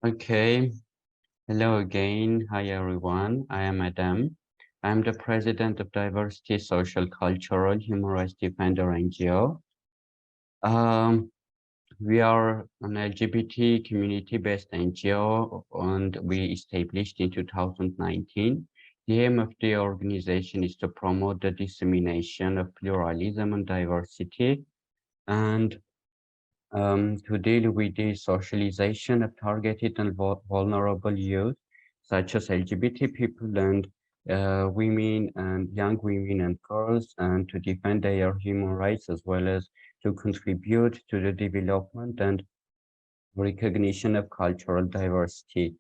Okay, hello again. Hi everyone. I am Adam. I'm the president of DiverCity Social Cultural Human Rights Defender NGO. We are an LGBT community-based NGO and we established in 2019. The aim of the organization is to promote the dissemination of pluralism and diversity and to deal with the socialization of targeted and vulnerable youth, such as LGBT people and women and young women and girls, and to defend their human rights as well as to contribute to the development and recognition of cultural diversity.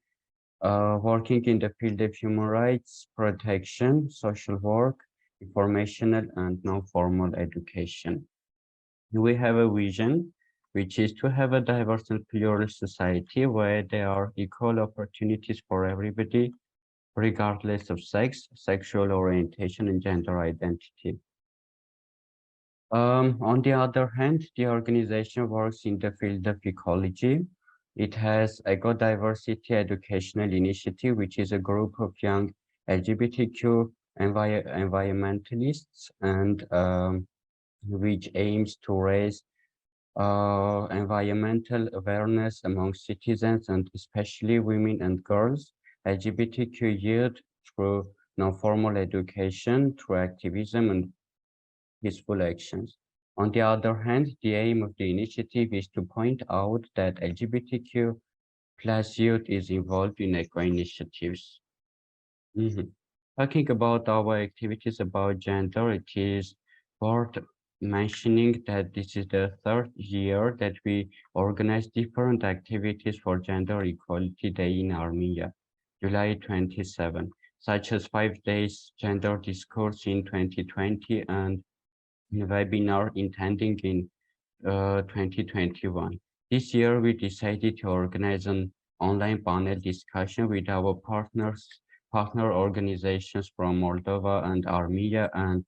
Working in the field of human rights protection, social work, informational and non-formal education. We have a vision which is to have a diverse and plural society where there are equal opportunities for everybody, regardless of sex, sexual orientation, and gender identity. On the other hand, the organization works in the field of ecology. It has Eco-Diversity Educational Initiative, which is a group of young LGBTQ environmentalists and which aims to raise environmental awareness among citizens and especially women and girls, LGBTQ youth through non-formal education, through activism and peaceful actions. On the other hand, the aim of the initiative is to point out that LGBTQ plus youth is involved in eco initiatives. Talking about our activities about gender, it is worth mentioning that this is the third year that we organize different activities for Gender Equality Day in Armenia, July 27, such as 5 days gender discourse in 2020 and a webinar intending in 2021. This year, we decided to organize an online panel discussion with our partner organizations from Moldova and Armenia and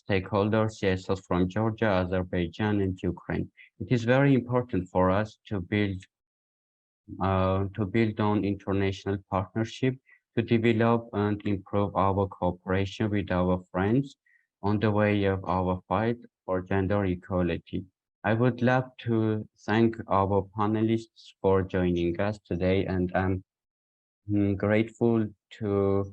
stakeholders, CSOs from Georgia, Azerbaijan, and Ukraine. It is very important for us to build on international partnership to develop and improve our cooperation with our friends on the way of our fight for gender equality. I would love to thank our panelists for joining us today, and I'm grateful to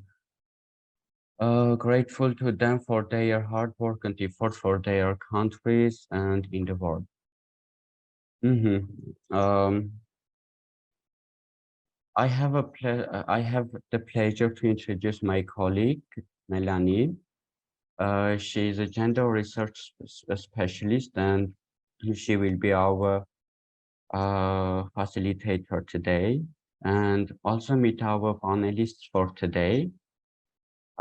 them for their hard work and effort for their countries and in the world. I have the pleasure to introduce my colleague, Melanie. She is a gender research specialist and she will be our facilitator today, and also meet our panelists for today.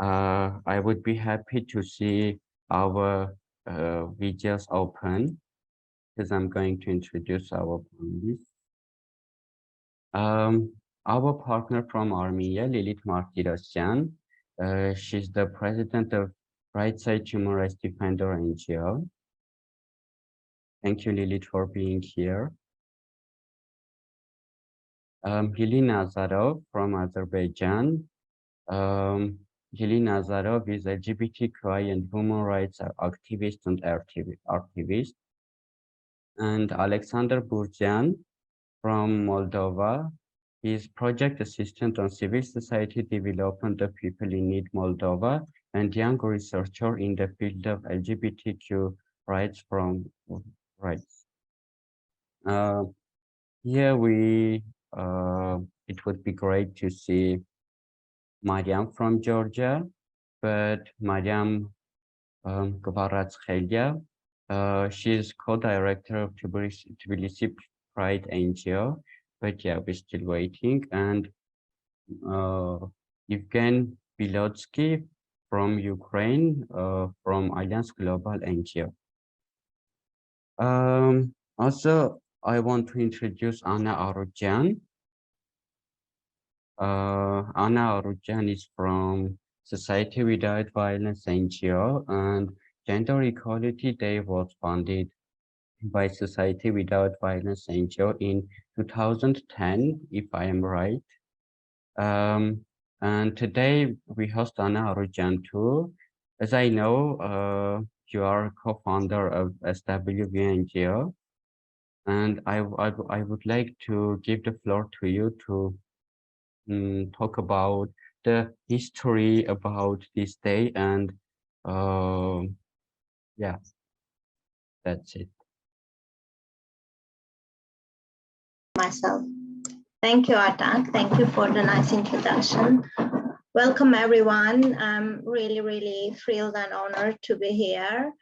I would be happy to see our videos open because I'm going to introduce our panelists. Our partner from Armenia, Lilith Martirosyan, she's the president of Rightside Human Rights Defender NGO. Thank you, Lilith, for being here. Hili Nazarov from Azerbaijan. Hili Nazarov is a LGBTQI and human rights activist and activist. And Alexander Burzian from Moldova. He is project assistant on civil society development of people in need Moldova and young researcher in the field of LGBTQ rights Here it would be great to see Mariam from Georgia, but Mariam Gvaratskheliya, she is co-director of Tbilisi Pride NGO, but yeah, we're still waiting. And Evgen Bilotsky from Ukraine, from Alliance Global NGO. Also, I want to introduce Anna Arutyan. Anna Arutyan is from Society Without Violence NGO, and Gender Equality Day was founded by Society Without Violence NGO in 2010, if I am right. And today we host Anna Arujantu. As I know, you are co-founder of SWV NGO, and I would like to give the floor to you to talk about the history about this day, and yeah, that's it. Myself. Thank you, Artak. Thank you for the nice introduction. Welcome, everyone. I'm really thrilled and honored to be here.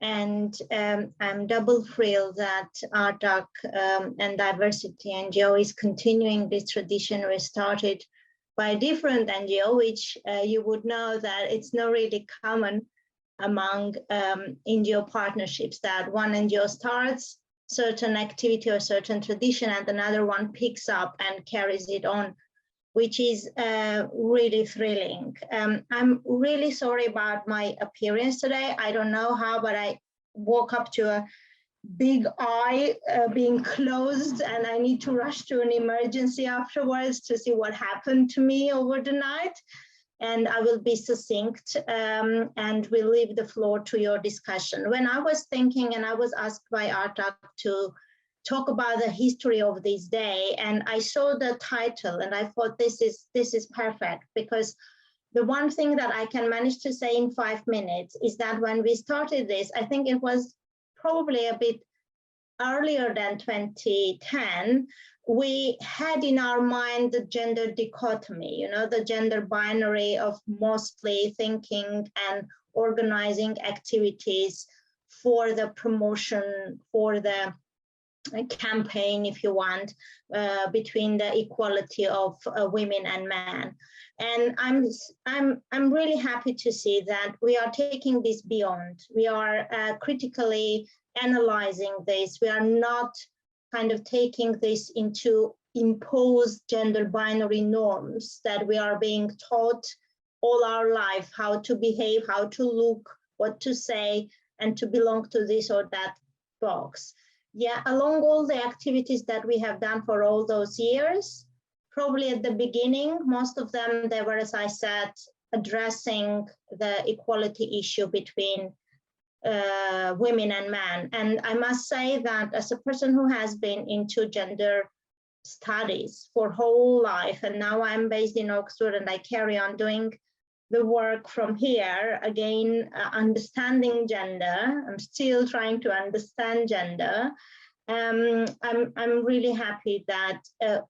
And I'm double thrilled that Artak and DiverCity NGO is continuing this tradition we started by a different NGO, which you would know that it's not really common among NGO partnerships, that one NGO starts certain activity or certain tradition and another one picks up and carries it on, which is really thrilling. I'm really sorry about my appearance today. I don't know how, but I woke up to a big eye being closed and I need to rush to an emergency afterwards to see what happened to me over the night. And I will be succinct and we'll leave the floor to your discussion. When I was thinking and I was asked by Artak to talk about the history of this day, and I saw the title and I thought this is perfect, because the one thing that I can manage to say in 5 minutes is that when we started this, I think it was probably a bit earlier than 2010, we had in our mind the gender dichotomy, you know, the gender binary of mostly thinking and organizing activities for the promotion, for the campaign, if you want, between the equality of women and men. And I'm really happy to see that we are taking this beyond. We are critically analyzing this. We are not kind of taking this into imposed gender binary norms that we are being taught all our life, how to behave, how to look, what to say, and to belong to this or that box. Yeah, along all the activities that we have done for all those years, probably at the beginning, most of them, they were, as I said, addressing the equality issue between women and men. And I must say that as a person who has been into gender studies for whole life, and now I'm based in Oxford and I carry on doing the work from here, again, understanding gender. I'm still trying to understand gender. I'm really happy that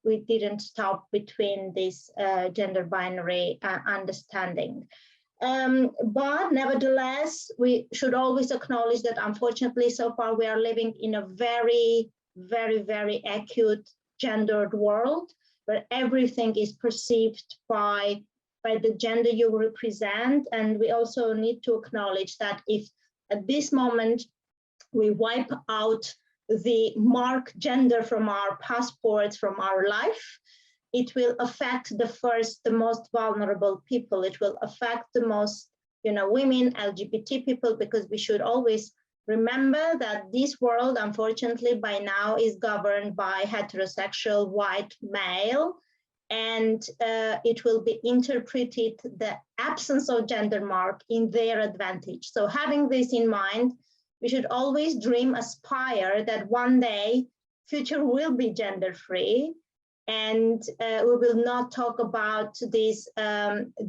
we didn't stop between this gender binary understanding. But nevertheless, we should always acknowledge that unfortunately, so far we are living in a very acute gendered world where everything is perceived by the gender you represent. And we also need to acknowledge that if at this moment we wipe out the mark gender from our passports, from our life, it will affect the most vulnerable people. It will affect the most, women, LGBT people, because we should always remember that this world, unfortunately, by now is governed by heterosexual white male, and it will be interpreted the absence of gender mark in their advantage. So having this in mind, we should always dream, aspire that one day future will be gender free, and we will not talk about these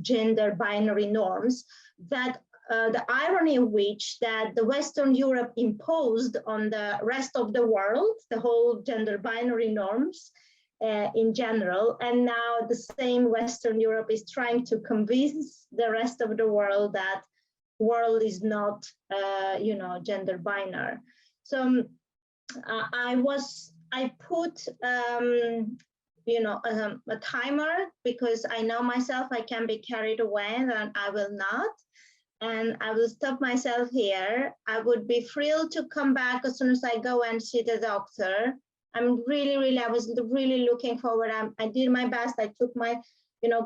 gender binary norms that the irony of which that the Western Europe imposed on the rest of the world, the whole gender binary norms in general, and now the same Western Europe is trying to convince the rest of the world that world is not, gender binary. So I put, a timer, because I know myself, I can be carried away and I will not. And I will stop myself here. I would be thrilled to come back as soon as I go and see the doctor. I was really looking forward. I did my best. I took my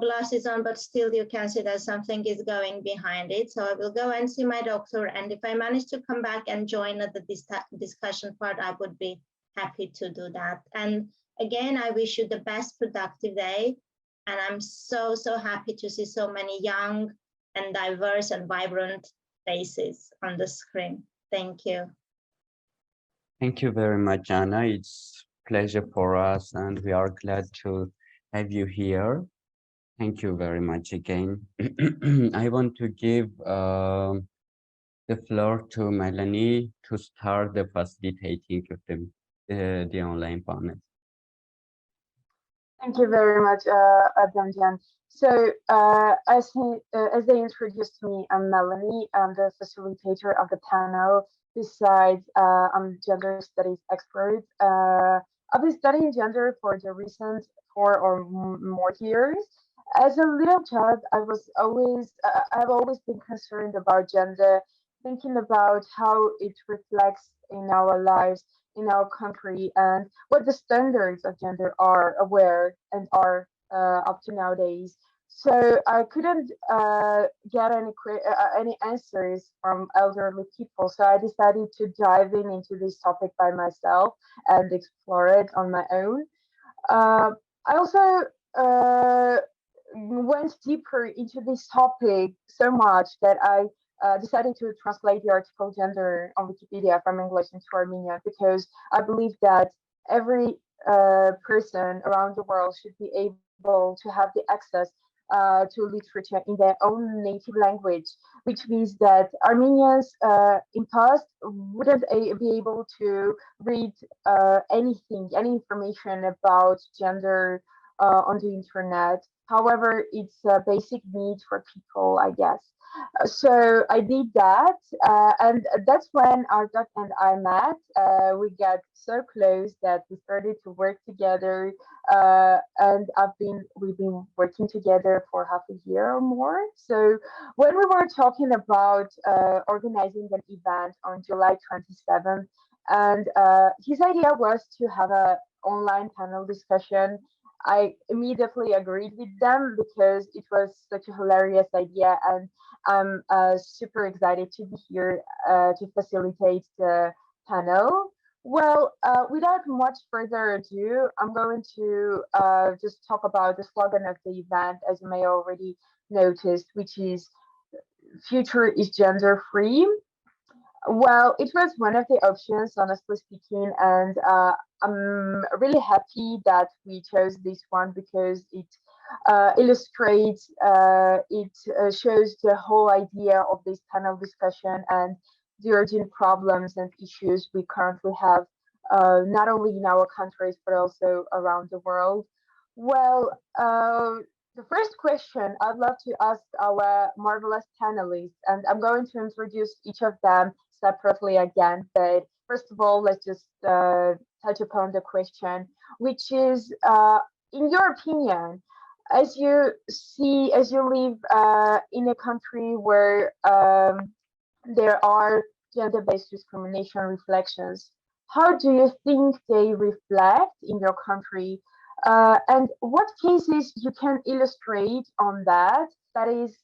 glasses on, but still you can see that something is going behind it. So I will go and see my doctor. And if I manage to come back and join at the discussion part, I would be happy to do that. And again, I wish you the best productive day. And I'm so, so happy to see so many young and diverse and vibrant faces on the screen. Thank you. Thank you very much, Anna. It's a pleasure for us, and we are glad to have you here. Thank you very much again. I want to give the floor to Melanie to start the facilitating of the online panel. Thank you very much, Adamjan. So as they introduced me, I'm Melanie. I'm the facilitator of the panel. Besides, I'm gender studies expert. I've been studying gender for the recent 4 or more years. As a little child, I've always been concerned about gender, thinking about how it reflects in our lives, in our country, and what the standards of gender are up to nowadays. So I couldn't get any answers from elderly people. So I decided to dive into this topic by myself and explore it on my own. I also went deeper into this topic so much that I decided to translate the article gender on Wikipedia from English into Armenian, because I believe that every person around the world should be able to have the access to literature in their own native language, which means that Armenians in past wouldn't be able to read any information about gender on the internet. However, it's a basic need for people, I guess. So I did that, and that's when Artak and I met. We got so close that we started to work together, and we've been working together for half a year or more. So when we were talking about organizing an event on July 27th, and his idea was to have an online panel discussion, I immediately agreed with them because it was such a hilarious idea, and I'm super excited to be here to facilitate the panel. Well, without much further ado, I'm going to just talk about the slogan of the event, as you may already noticed, which is "Future is Gender Free." Well, it was one of the options, honestly speaking, and I'm really happy that we chose this one because it illustrates, shows the whole idea of this panel discussion and the urgent problems and issues we currently have, not only in our countries, but also around the world. Well, the first question I'd love to ask our marvelous panelists, and I'm going to introduce each of them separately again, but first of all, let's just touch upon the question, which is, in your opinion, as you live in a country where there are gender-based discrimination reflections, how do you think they reflect in your country? And what cases you can illustrate on that? That is,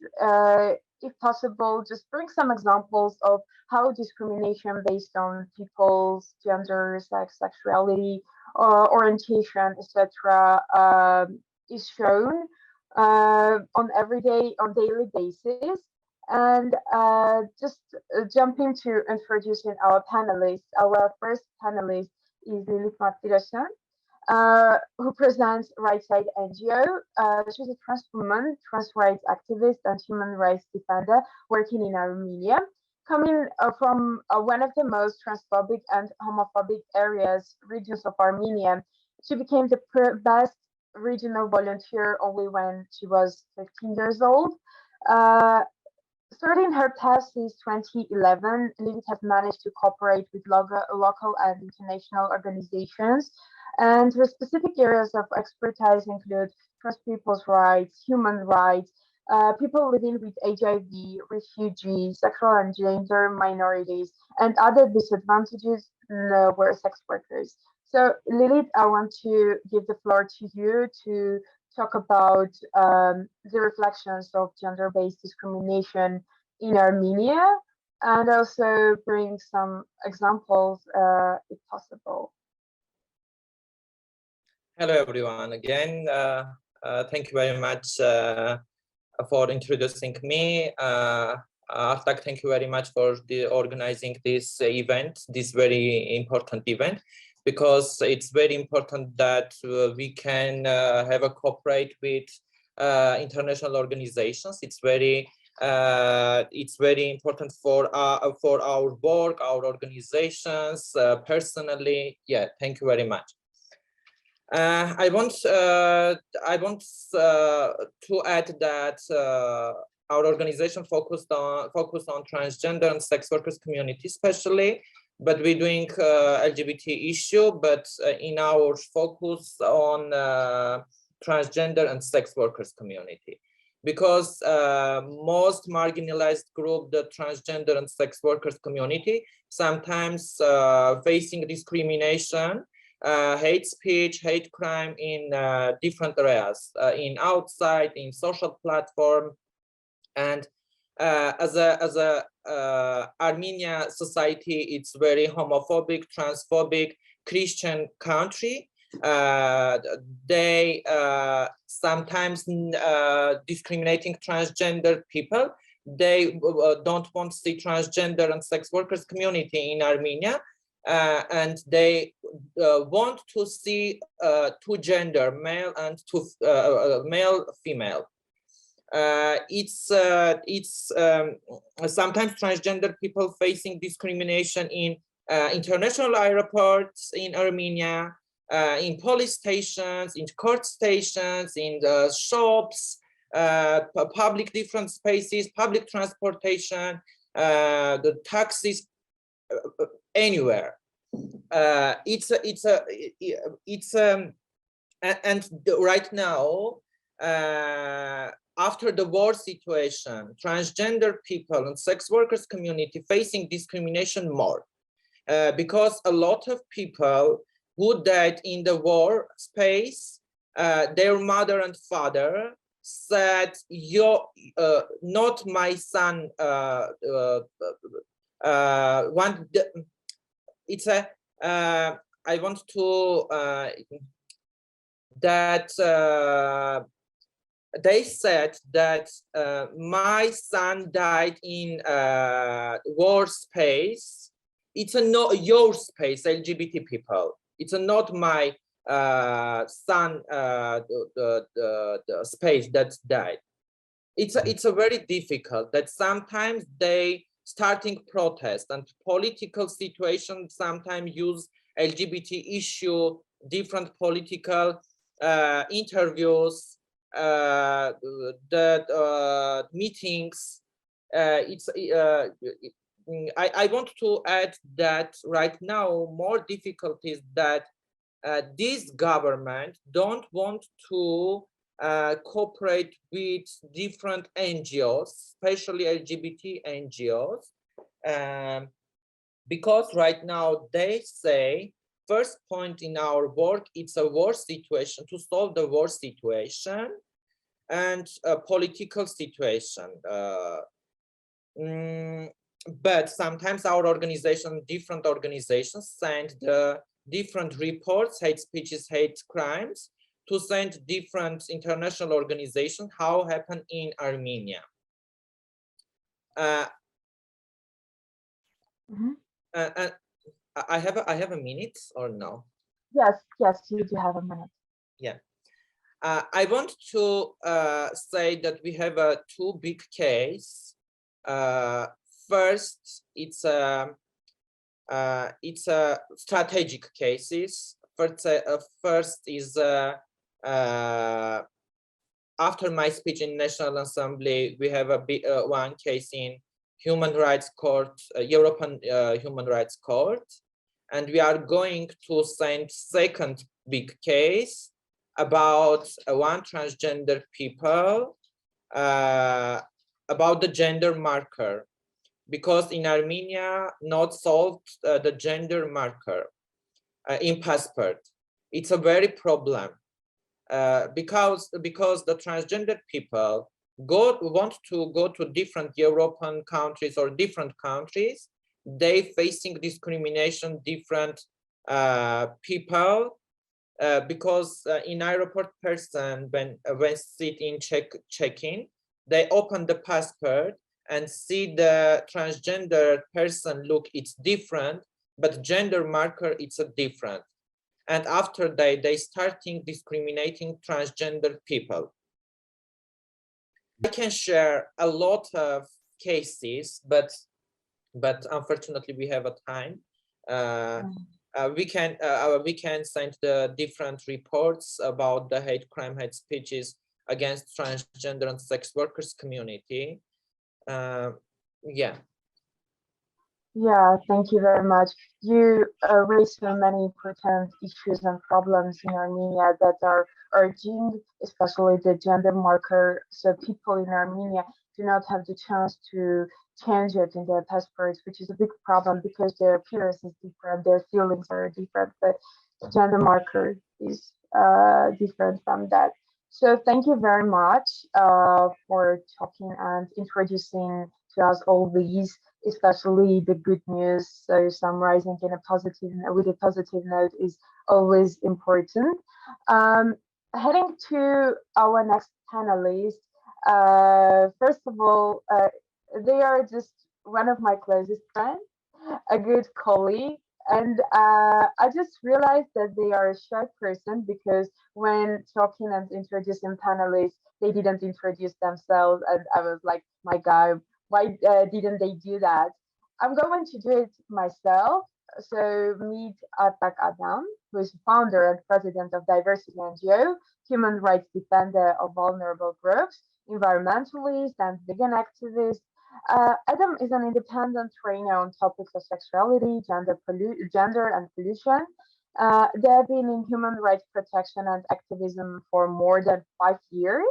if possible, just bring some examples of how discrimination based on people's gender, sex, sexuality, orientation, etc., is shown on daily basis. And just jumping to introducing our panelists. Our first panelist is Lilith Martirosyan, who presents Right Side NGO. She's a trans woman, trans rights activist, and human rights defender working in Armenia. Coming from one of the most transphobic and homophobic regions of Armenia, she became the best regional volunteer only when she was 15 years old. Starting her path since 2011, Lilith has managed to cooperate with local and international organizations, and her specific areas of expertise include trans people's rights, human rights, people living with HIV, refugees, sexual and gender minorities, and other disadvantages were sex workers. So Lilith, I want to give the floor to you to talk about the reflections of gender-based discrimination in Armenia, and also bring some examples if possible. Hello, everyone. Again, thank you very much for introducing me. Artak, thank you very much for organizing this event, this very important event, because it's very important that we can have a cooperate with international organizations. It's very important for our work, our organizations, personally. Yeah, thank you very much. I want to add that our organization focused on transgender and sex workers community, especially, but we're doing LGBT issue, but in our focus on transgender and sex workers community, because most marginalized group, the transgender and sex workers community, sometimes facing discrimination, hate speech, hate crime in different areas, in outside, in social platform, and as a Armenia society, it's very homophobic, transphobic, Christian country. They sometimes discriminating transgender people. They don't want to see transgender and sex workers community in Armenia. And they want to see two gender, male and male, female. It's sometimes transgender people facing discrimination in international airports in Armenia, in police stations, in court stations, in the shops, public different spaces, public transportation, the taxis, anywhere. And right now, after the war situation, transgender people and sex workers community facing discrimination more, because a lot of people who died in the war space, their mother and father said, not my son, I want to they said that my son died in war space. It's not your space, LGBT people. It's not my son, the space that died. It's a very difficult that sometimes they starting protest and political situations sometimes use LGBT issue, different political interviews, meetings. I want to add that right now more difficulties that this government don't want to cooperate with different NGOs, especially LGBT NGOs, because right now they say first point in our work, it's a war situation, to solve the war situation and a political situation. But sometimes our organization, different organizations send the different reports, hate speeches, hate crimes, to send different international organizations how happened in Armenia. I have a minute or no? Yes, you do have a minute. Yeah. I want to say that we have two big cases. First, it's a strategic cases. First is after my speech in National Assembly, we have a one case in Human Rights Court, European Human Rights Court, and we are going to send second big case about one transgender people about the gender marker, because in Armenia not solved the gender marker in passport. It's a very problem. because the transgender people want to go to different European countries or different countries, they facing discrimination, different people, because in airport person, when sit in check-in, they open the passport and see the transgender person look, it's different, but gender marker, it's a different. And after they starting discriminating transgender people. I can share a lot of cases, but unfortunately we have a time. We can send the different reports about the hate crime, hate speeches against transgender and sex workers community. Yeah. Yeah, thank you very much. You raised so many important issues and problems in Armenia that are urging, especially the gender marker. So people in Armenia do not have the chance to change it in their passports, which is a big problem because their appearance is different, their feelings are different, but the gender marker is different from that. So thank you very much for talking and introducing to us all these, especially the good news. So summarizing in a positive, with a positive note is always important. Heading to our next panelist, first of all, they are just one of my closest friends, a good colleague, and I just realized that they are a shy person because when talking and introducing panelists, they didn't introduce themselves, and I was like, my God, why didn't they do that? I'm going to do it myself. So meet Atak Adam, who is founder and president of DiverCity NGO, human rights defender of vulnerable groups, environmentalist and vegan activist. Adam is an independent trainer on topics of sexuality, gender and pollution. They have been in human rights protection and activism for more than 5 years.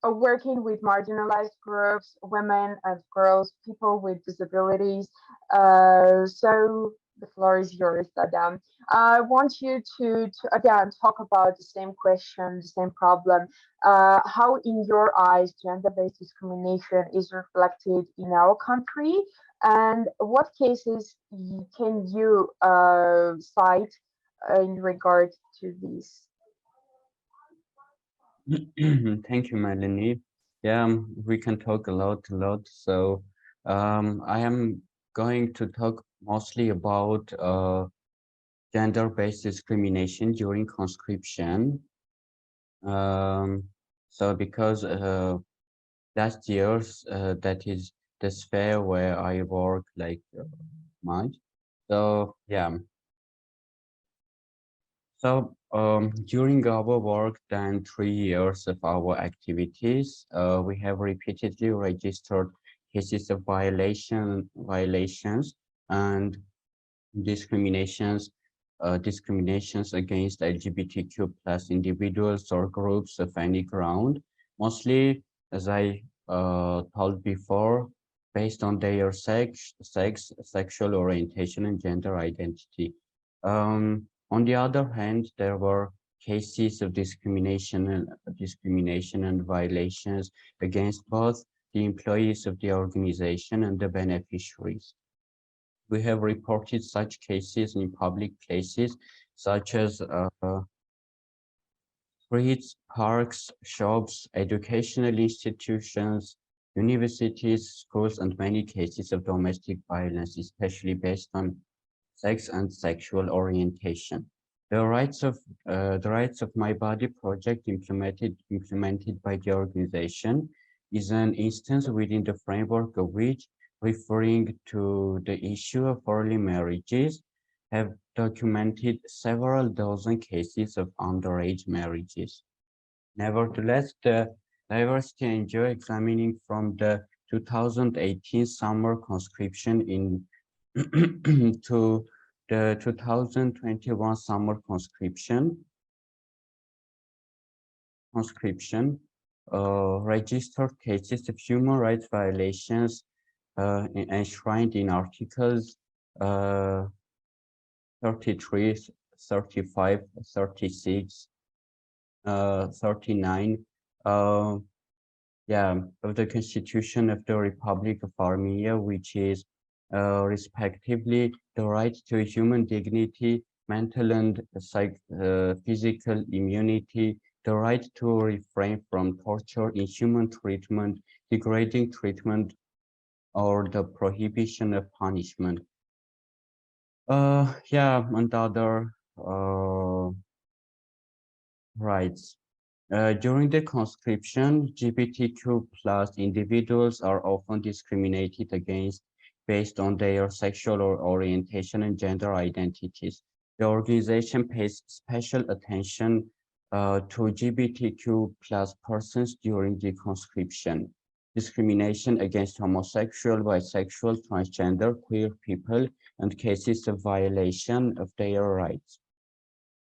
Working with marginalized groups, women and girls, people with disabilities. So the floor is yours, Adam. I want you to again talk about the same question, the same problem. How, in your eyes, gender-based discrimination is reflected in our country, and what cases can you cite in regard to this? Thank you, Melanie. Yeah, we can talk a lot. So I am going to talk mostly about gender-based discrimination during conscription. So because last year's that is the sphere where I work like much. So yeah. So during our work, then 3 years of our activities, we have repeatedly registered cases of violations and discriminations against LGBTQ plus individuals or groups of any ground, mostly, as I told before, based on their sex, sexual orientation, and gender identity. On the other hand, there were cases of discrimination and violations against both the employees of the organization and the beneficiaries. We have reported such cases in public places such as streets, parks, shops, educational institutions, universities, schools, and many cases of domestic violence, especially based on sex and sexual orientation. The Rights of My Body project implemented by the organization is an instance within the framework of which, referring to the issue of early marriages, have documented several dozen cases of underage marriages. Nevertheless, the DiverCity NGO, examining from the 2018 summer conscription to the 2021 summer conscription, registered cases of human rights violations enshrined in Articles 33, 35, 36, 39 of the Constitution of the Republic of Armenia, which is respectively the right to human dignity, mental and physical immunity, the right to refrain from torture, inhuman treatment, degrading treatment, or the prohibition of punishment. And other rights. During the conscription, LGBTQ+ individuals are often discriminated against based on their sexual orientation and gender identities. The organization pays special attention to LGBTQ+ persons during the conscription. Discrimination against homosexual, bisexual, transgender, queer people, and cases of violation of their rights.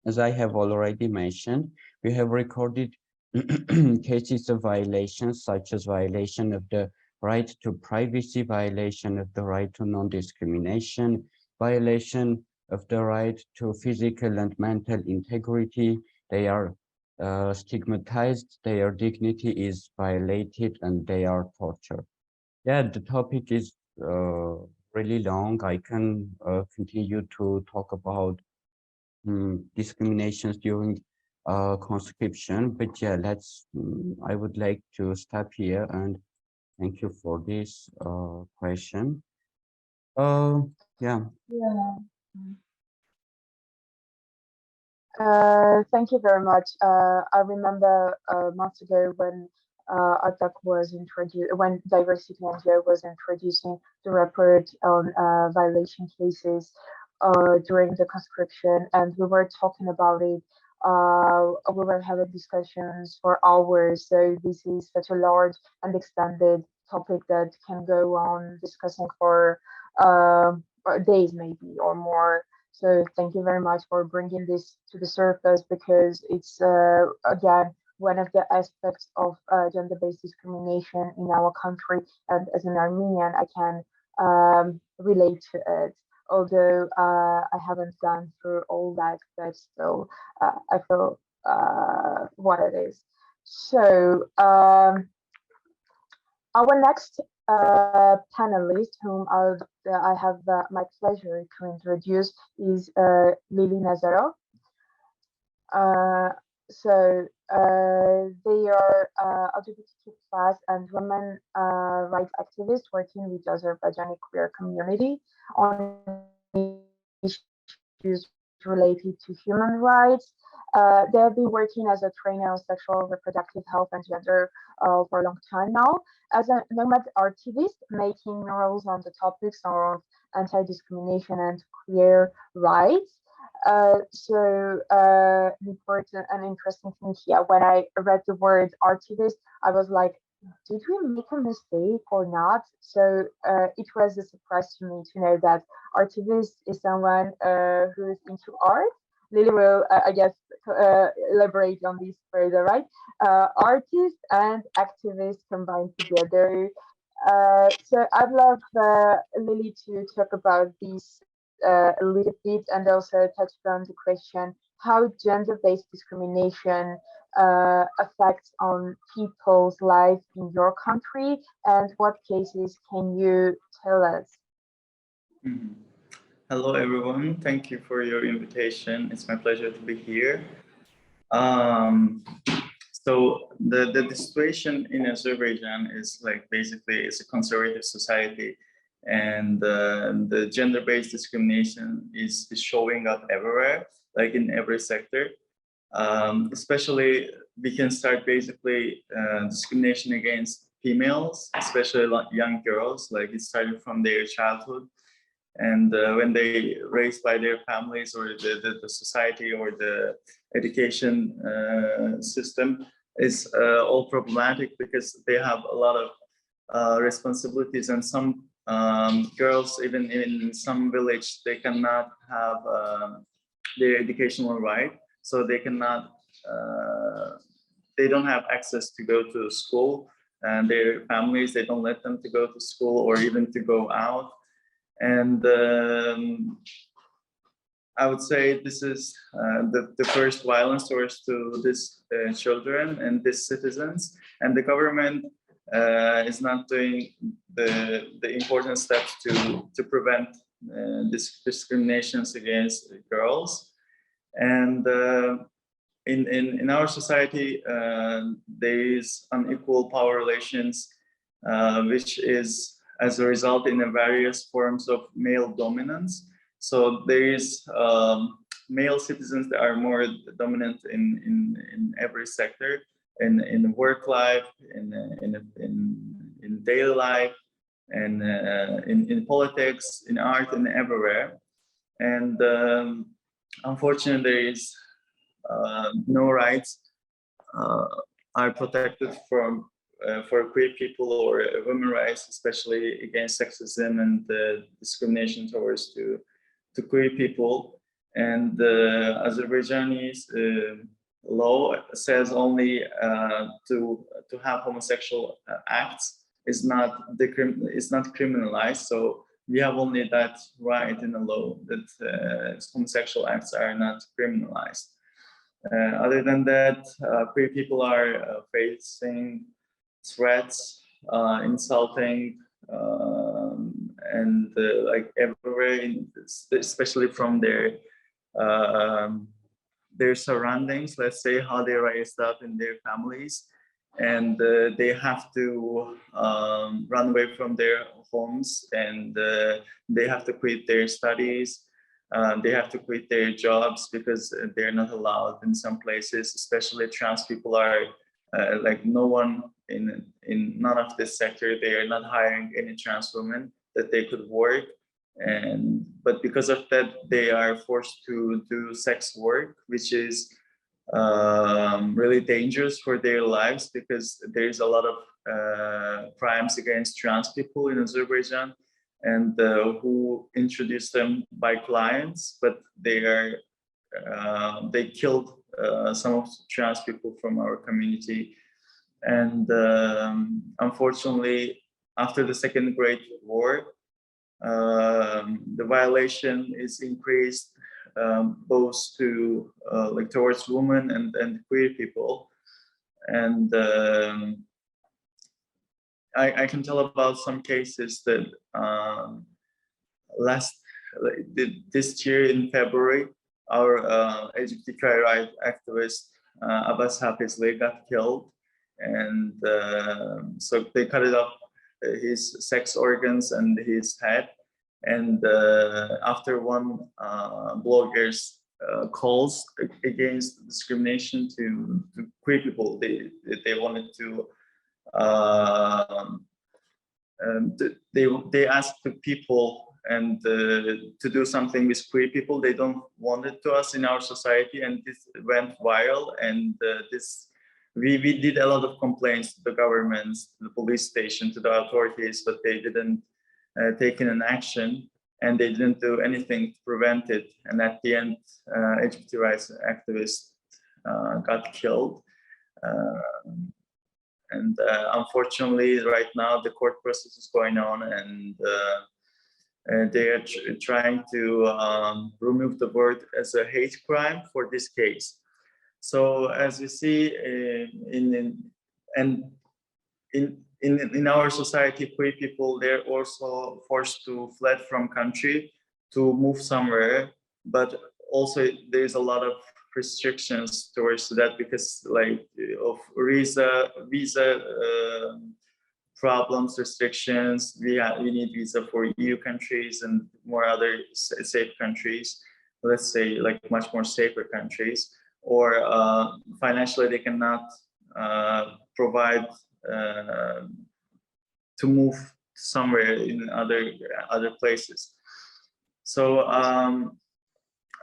As I have already mentioned, we have recorded cases of violations such as violation of the right to privacy, violation of the right to non-discrimination, violation of the right to physical and mental integrity. They are stigmatized, their dignity is violated, and they are tortured. Yeah, the topic is really long. I can continue to talk about discriminations during conscription, but yeah, I would like to stop here, and thank you for this question. Thank you very much. I remember months ago when ATAC was introduced, when DiverCity NGO was introducing the report on violation cases during the conscription, and we were talking about it. We were having discussions for hours, so this is such a large and extended topic that can go on discussing for days maybe or more. So thank you very much for bringing this to the surface, because it's again one of the aspects of gender-based discrimination in our country, and as an Armenian I can relate to it. Although I haven't gone through all that, but still I feel what it is. So our next panelist, whom I have my pleasure to introduce, is Lily Nazarov. They are LGBTQ+ and women rights activists working with Azerbaijani queer community on issues related to human rights. They have been working as a trainer on sexual reproductive health and gender for a long time now. As a nomad activist, making murals on the topics of anti-discrimination and queer rights. Important and interesting thing here, when I read the word activist, I was like, did we make a mistake or not? So it was a surprise to me to know that activist is someone who is into art. Lily will, I guess, elaborate on this further, right? Artist and activist combined together. So I'd love Lily to talk about this a little bit, and also touch on the question how gender-based discrimination affects on people's life in your country, and what cases can you tell us? Hello everyone, thank you for your invitation. It's my pleasure to be here. So the situation in Azerbaijan is like, basically it's a conservative society, and the gender-based discrimination is showing up everywhere, like in every sector. Especially we can start basically discrimination against females, especially like young girls, like it started from their childhood, and when they raised by their families or the society or the education system is all problematic, because they have a lot of responsibilities, and some girls, even in some village, they cannot have their educational right, so they cannot, they don't have access to go to school, and their families, they don't let them to go to school or even to go out. And I would say this is the first violence towards to these children and these citizens, and the government is not doing the important steps to prevent this discriminations against girls. And in our society, there is unequal power relations, which is as a result in the various forms of male dominance. So there is male citizens that are more dominant in every sector, in work life, in daily life, and in politics, in art, and everywhere. And unfortunately, there is no rights are protected from for queer people or women rights, especially against sexism and discrimination towards to queer people. And Azerbaijani law says only to have homosexual acts is not criminalized. So we have only that right in the law that homosexual acts are not criminalized. Other than that, queer people are facing threats, insulting, and like everywhere, especially from their surroundings. Let's say how they raised up in their families, and they have to run away from their homes, and they have to quit their studies. They have to quit their jobs because they're not allowed in some places. Especially trans people are like no one in none of this sector. They are not hiring any trans women that they could work, but because of that, they are forced to do sex work, which is really dangerous for their lives because there's a lot of crimes against trans people in Azerbaijan, and who introduce them by clients, but they killed some of the trans people from our community. And unfortunately, after the Second Great War, the violation is increased both to like towards women and queer people. And I can tell about some cases that this year in February, our LGBTQI rights activist Abbas Hafizli got killed, and so they cut it off his sex organs and his head. And after one blogger's calls against discrimination to queer people, they wanted to they asked the people and to do something with queer people. They don't want it to us in our society, and this went viral. And we did a lot of complaints to the governments, to the police station, to the authorities, but they didn't take an action, and they didn't do anything to prevent it. And at the end, LGBT rights activists got killed. And unfortunately, right now, the court process is going on, and they are trying to remove the word as a hate crime for this case. So as you see, in our society, queer people, they're also forced to flee from country to move somewhere, but also there's a lot of restrictions towards that because like of visa problems, restrictions. We need visa for EU countries and more other safe countries, let's say like much more safer countries, or financially they cannot provide to move somewhere in other places. So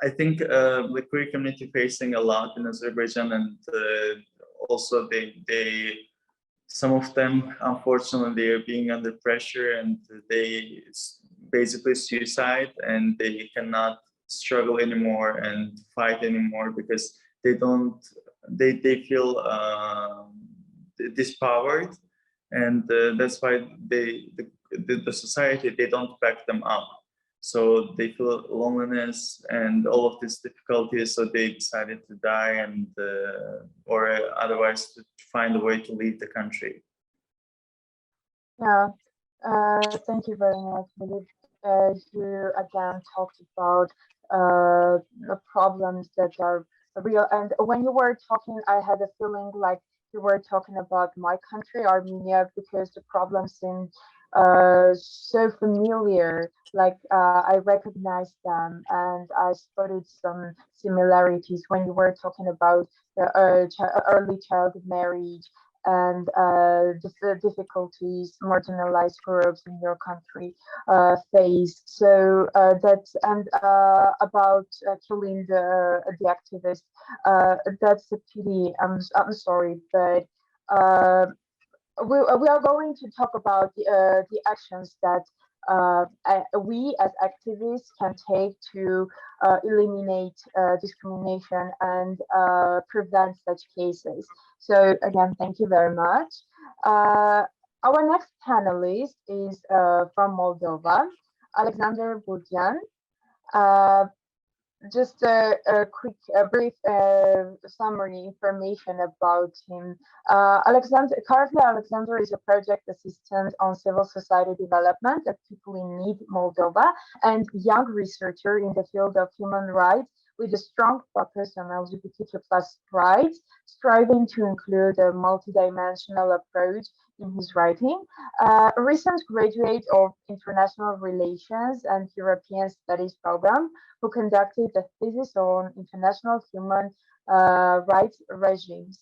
I think the queer community facing a lot in Azerbaijan, and also they some of them unfortunately are being under pressure, and they basically suicide, and they cannot struggle anymore and fight anymore because they feel dispowered, and that's why the society, they don't back them up. So they feel loneliness and all of these difficulties. So they decided to die and or otherwise to find a way to leave the country. Yeah, thank you very much. You again talked about the problems that are real. And when you were talking, I had a feeling like you were talking about my country, Armenia, because the problems seemed so familiar. Like I recognized them, and I spotted some similarities when you were talking about the early childhood marriage and the difficulties marginalized groups in your country face. So that's about killing the activists. That's a pity. I'm sorry, but we are going to talk about the actions that we as activists can take to eliminate discrimination and prevent such cases. So again, thank you very much. Our next panelist is from Moldova, Alexander Burdian. Just a quick, brief summary information about him. Currently, Alexander is a project assistant on civil society development at People in Need Moldova and young researcher in the field of human rights with a strong focus on LGBTQ+ rights, striving to include a multidimensional approach in his writing. A recent graduate of International Relations and European Studies program, who conducted a thesis on international human rights regimes.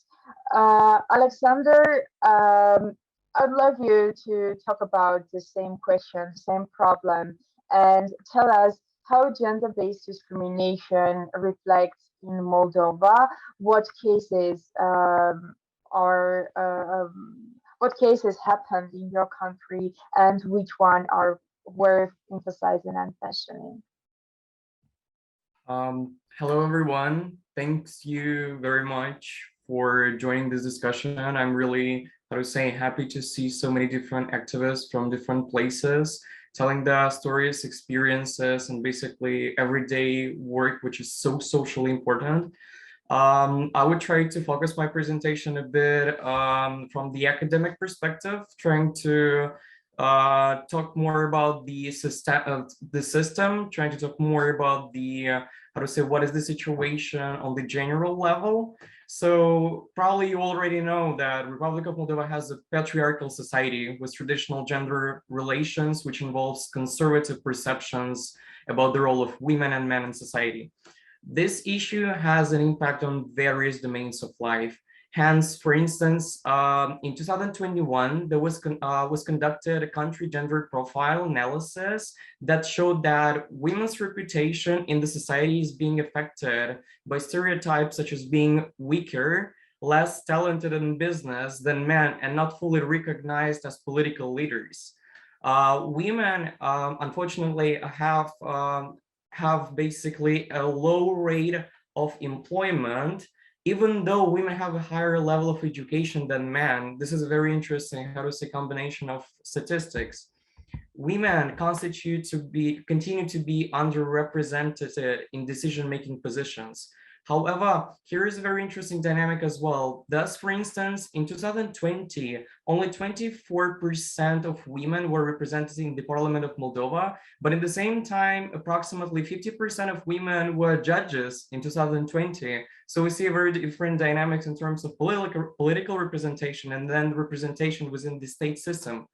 Alexander, I'd love you to talk about the same question, same problem, and tell us how gender-based discrimination reflects in Moldova, what cases what cases happened in your country, and which one are worth emphasizing and mentioning. Hello, everyone. Thanks you very much for joining this discussion. I'm really, happy to see so many different activists from different places telling their stories, experiences, and basically everyday work, which is so socially important. I would try to focus my presentation a bit from the academic perspective, trying to talk more about the system, trying to talk more about the, what is the situation on the general level. So probably you already know that Republic of Moldova has a patriarchal society with traditional gender relations, which involves conservative perceptions about the role of women and men in society. This issue has an impact on various domains of life. Hence, for instance, in 2021, there was conducted a country gender profile analysis that showed that women's reputation in the society is being affected by stereotypes such as being weaker, less talented in business than men, and not fully recognized as political leaders. Women, unfortunately, have basically a low rate of employment, even though women have a higher level of education than men. This is a very interesting, combination of statistics. Women continue to be underrepresented in decision-making positions. However, here is a very interesting dynamic as well. Thus, for instance, in 2020, only 24% of women were represented in the Parliament of Moldova, but at the same time, approximately 50% of women were judges in 2020. So we see a very different dynamics in terms of political representation and then representation within the state system.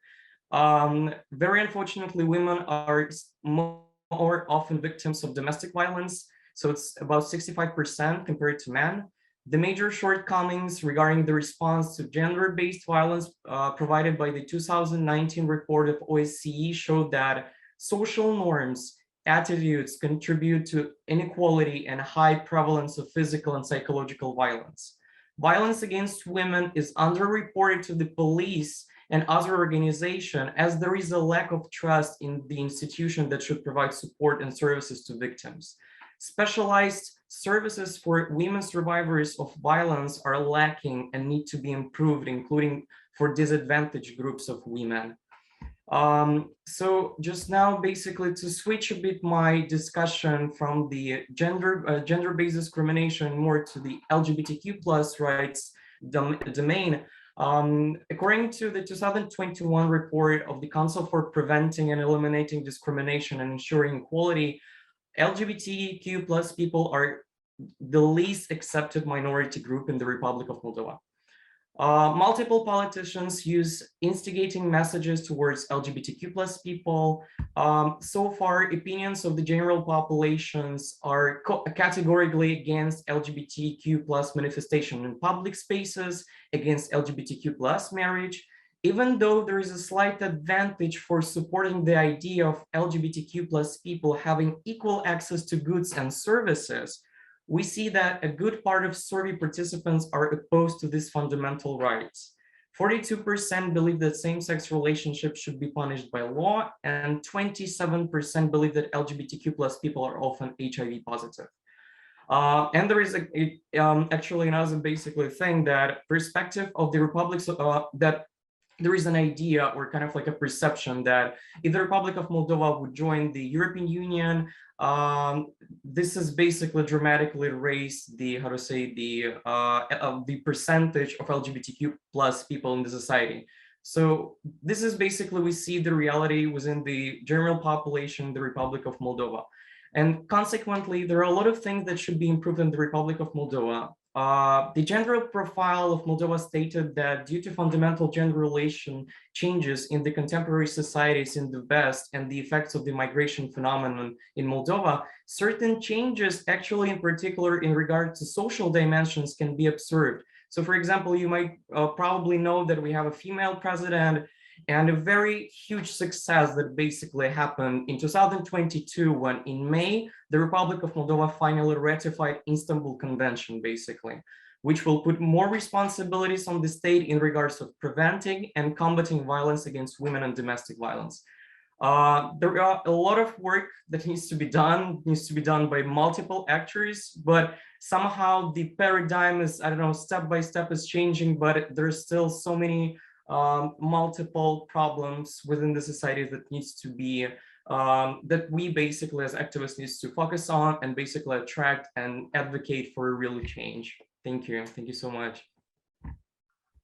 Very unfortunately, women are more often victims of domestic violence. So it's about 65% compared to men. The major shortcomings regarding the response to gender-based violence provided by the 2019 report of OSCE showed that social norms, attitudes contribute to inequality and high prevalence of physical and psychological violence. Violence against women is underreported to the police and other organizations as there is a lack of trust in the institution that should provide support and services to victims. Specialized services for women survivors of violence are lacking and need to be improved, including for disadvantaged groups of women. So just now, basically, to switch a bit my discussion from the gender-based discrimination more to the LGBTQ plus rights domain, according to the 2021 report of the Council for Preventing and Eliminating Discrimination and Ensuring Equality, LGBTQ plus people are the least accepted minority group in the Republic of Moldova. Multiple politicians use instigating messages towards LGBTQ plus people. So far, opinions of the general populations are categorically against LGBTQ plus manifestation in public spaces, against LGBTQ plus marriage, even though there is a slight advantage for supporting the idea of LGBTQ plus people having equal access to goods and services. We see that a good part of survey participants are opposed to these fundamental rights. 42% believe that same-sex relationships should be punished by law, and 27% believe that LGBTQ plus people are often HIV positive. And there is actually another basically thing that perspective of the republics that there is an idea or kind of like a perception that if the Republic of Moldova would join the European Union, this is basically dramatically raised the, how to say, the percentage of LGBTQ plus people in the society. So this is basically, we see the reality within the general population in the Republic of Moldova. And consequently, there are a lot of things that should be improved in the Republic of Moldova. The gender profile of Moldova stated that due to fundamental gender relation changes in the contemporary societies in the West and the effects of the migration phenomenon in Moldova, certain changes actually in particular in regard to social dimensions can be observed. So for example, you might probably know that we have a female president, and a very huge success that basically happened in 2022 when in May, the Republic of Moldova finally ratified Istanbul Convention, basically, which will put more responsibilities on the state in regards of preventing and combating violence against women and domestic violence. There are a lot of work that needs to be done by multiple actors, but somehow the paradigm is, I don't know, step by step is changing, but there's still so many multiple problems within the society that needs to be that we basically as activists needs to focus on and basically attract and advocate for a real change. Thank you so much.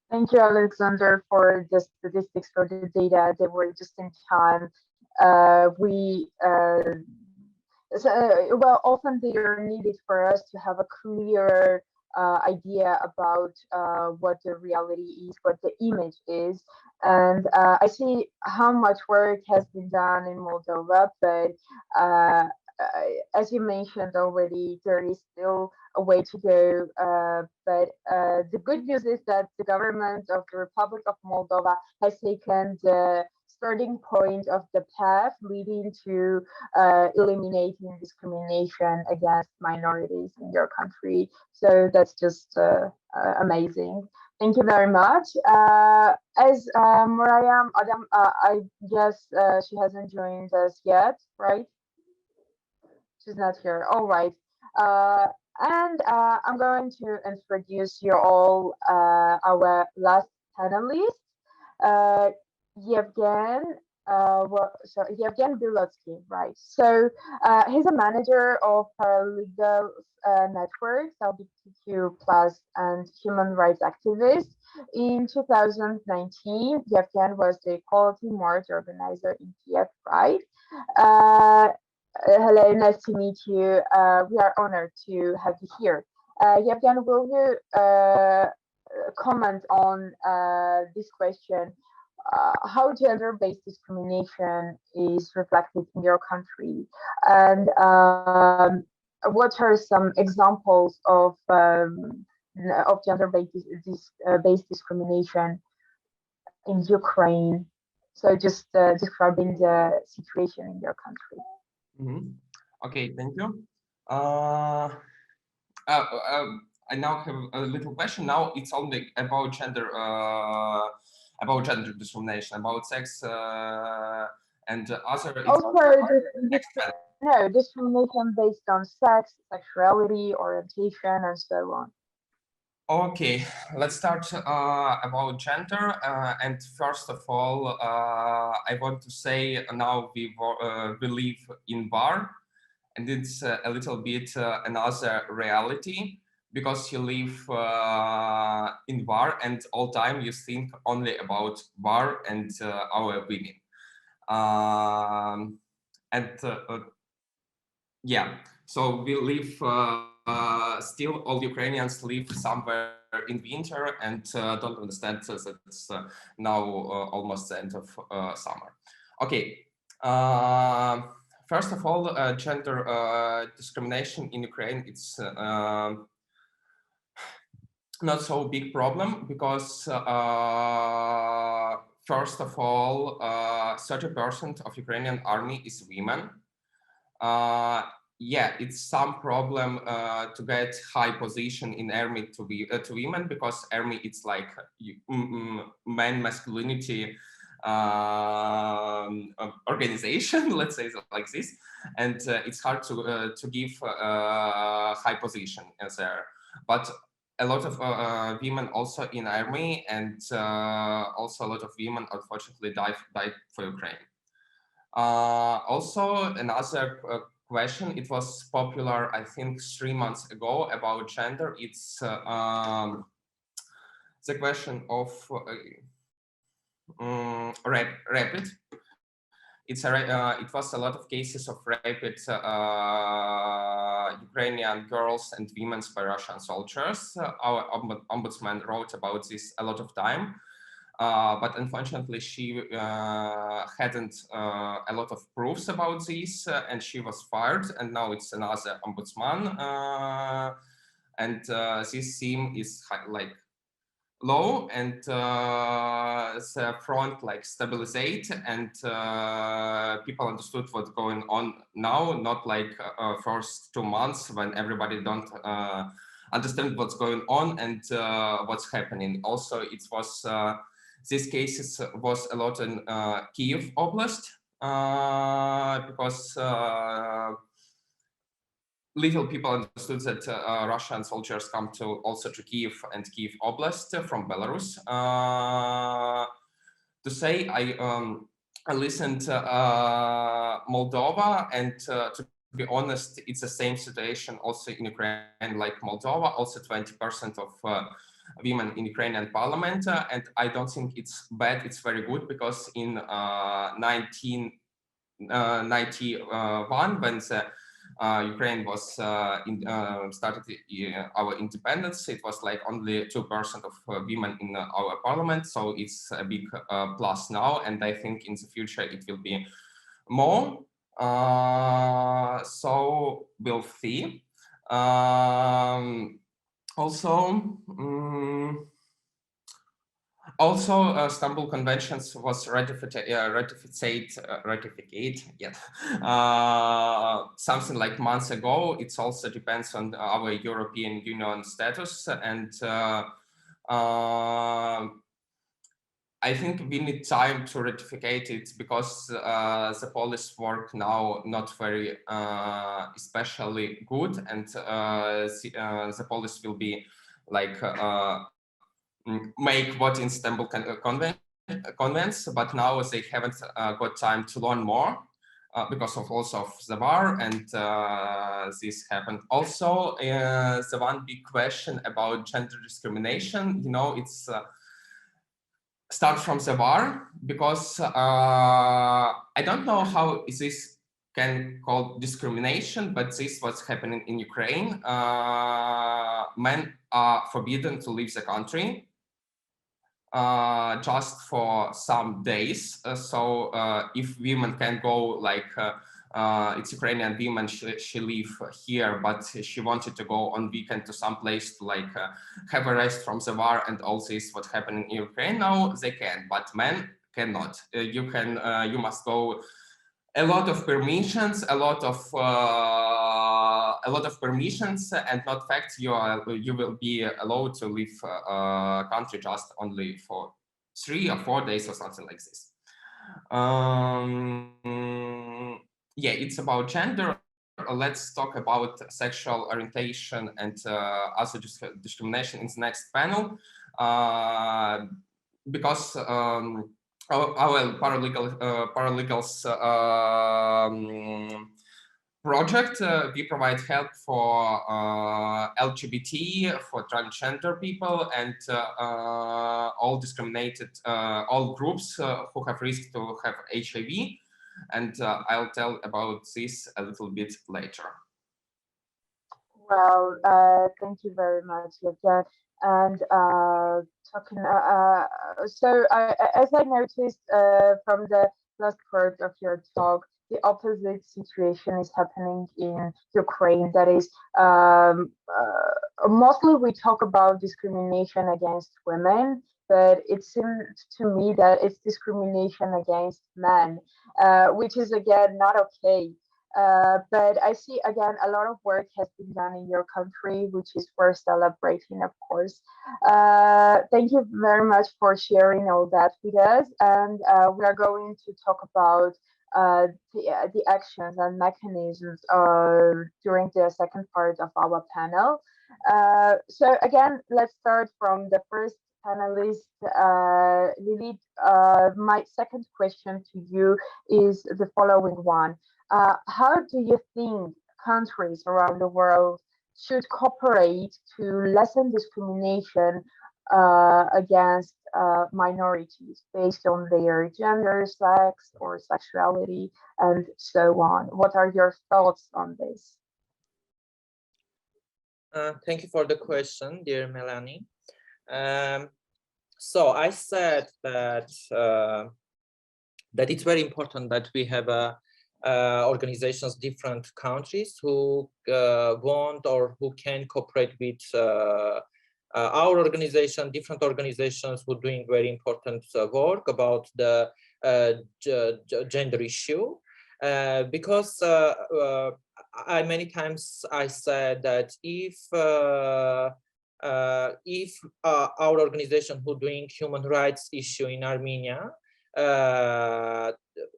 Thank you, Alexander, for the statistics, for the data that were just in time. Well, often they are needed for us to have a clearer idea about what the reality is, what the image is. And I see how much work has been done in Moldova, but as you mentioned already, there is still a way to go. But the good news is that the government of the Republic of Moldova has taken the starting point of the path leading to eliminating discrimination against minorities in your country. So that's just amazing. Thank you very much. As Mariam Adam, I guess she hasn't joined us yet, right? She's not here. All right. And I'm going to introduce you all our last panelist, Yevgen Bilotsky, right? So he's a manager of paralegal networks, LGBTQ plus and human rights activist. In 2019, Yevgen was the Equality March organizer in Kiev, right? Hello, nice to meet you. We are honored to have you here. Yevgen, will you comment on this question? How gender-based discrimination is reflected in your country, and what are some examples of gender-based discrimination in Ukraine? So just describing the situation in your country. Okay, thank you. I now have a little question. Now it's only about gender discrimination, about sex and other. No, discrimination based on sex, sexuality, orientation, and so on. Okay, let's start about gender. And first of all, I want to say now we live in VAR, and it's a little bit another reality, because you live in VAR and all time you think only about VAR and our women. Yeah, so we live, still all Ukrainians live somewhere in winter and don't understand that it's now almost the end of summer. Okay, first of all, gender discrimination in Ukraine, it's not so big problem, because first of all, 30% of Ukrainian army is women. Yeah, it's some problem to get high position in army to women, because army it's like man masculinity organization, let's say like this, and it's hard to give high position as there. But a lot of women also in army, and also a lot of women unfortunately died for Ukraine. Also, another question, it was popular, I think 3 months ago, about gender. It's the question of rapid. It was a lot of cases of rapid Ukrainian girls and women by Russian soldiers. Our ombudsman wrote about this a lot of time. But unfortunately, she hadn't a lot of proofs about this, and she was fired. And now it's another ombudsman, and this theme is like low, and the front like stabilizate, and people understood what's going on now, not like first 2 months when everybody don't understand what's going on and what's happening. Also, it was these cases was a lot in Kyiv Oblast, because little people understood that Russian soldiers come to also to Kyiv and Kyiv Oblast from Belarus. To say I listened to Moldova, and to be honest, it's the same situation also in Ukraine like Moldova, also 20% of women in Ukrainian parliament, and I don't think it's bad, it's very good, because in 1991, when the Ukraine was started our independence, it was like only 2% of women in our parliament, so it's a big plus now, and I think in the future it will be more. So we'll see. Also, Istanbul Conventions was ratified something like months ago. It also depends on our European Union status, and I think we need time to ratify it, because the police work now not very especially good, and the police will be like make what Istanbul convents, but now they haven't got time to learn more because of also of the war, and this happened. Also, the one big question about gender discrimination, you know, it's start from the war, because I don't know how this can call discrimination, but this was happening in Ukraine. Men are forbidden to leave the country just for some days. So if women can go, like it's Ukrainian women, she live here, but she wanted to go on weekend to some place to like have a rest from the war and all this what happened in Ukraine. Now they can, but men cannot. You must go a lot of permissions, a lot of permissions, and not fact you will be allowed to leave country just only for 3 or 4 days or something like this. Yeah, it's about gender. let's talk about sexual orientation and other discrimination in the next panel, because our paralegals project, we provide help for LGBT, for transgender people, and all discriminated, all groups who have risk to have HIV. And I'll tell about this a little bit later. Well, thank you very much, Yevgen. And as I noticed from the last part of your talk, the opposite situation is happening in Ukraine. That is, mostly we talk about discrimination against women, but it seems to me that it's discrimination against men, which is again not okay. But I see again a lot of work has been done in your country, which is worth celebrating, of course. Thank you very much for sharing all that with us, and we are going to talk about the actions and mechanisms during the second part of our panel. So again, let's start from the first panelist, Lily. My second question to you is the following one. How do you think countries around the world should cooperate to lessen discrimination against minorities based on their gender, sex, or sexuality, and so on? What are your thoughts on this? Thank you for the question, dear Melanie. So I said that that it's very important that we have organizations, different countries who want or who can cooperate with our organization, different organizations who are doing very important work about the gender issue. Because many times I said that if our organization who doing human rights issue in Armenia,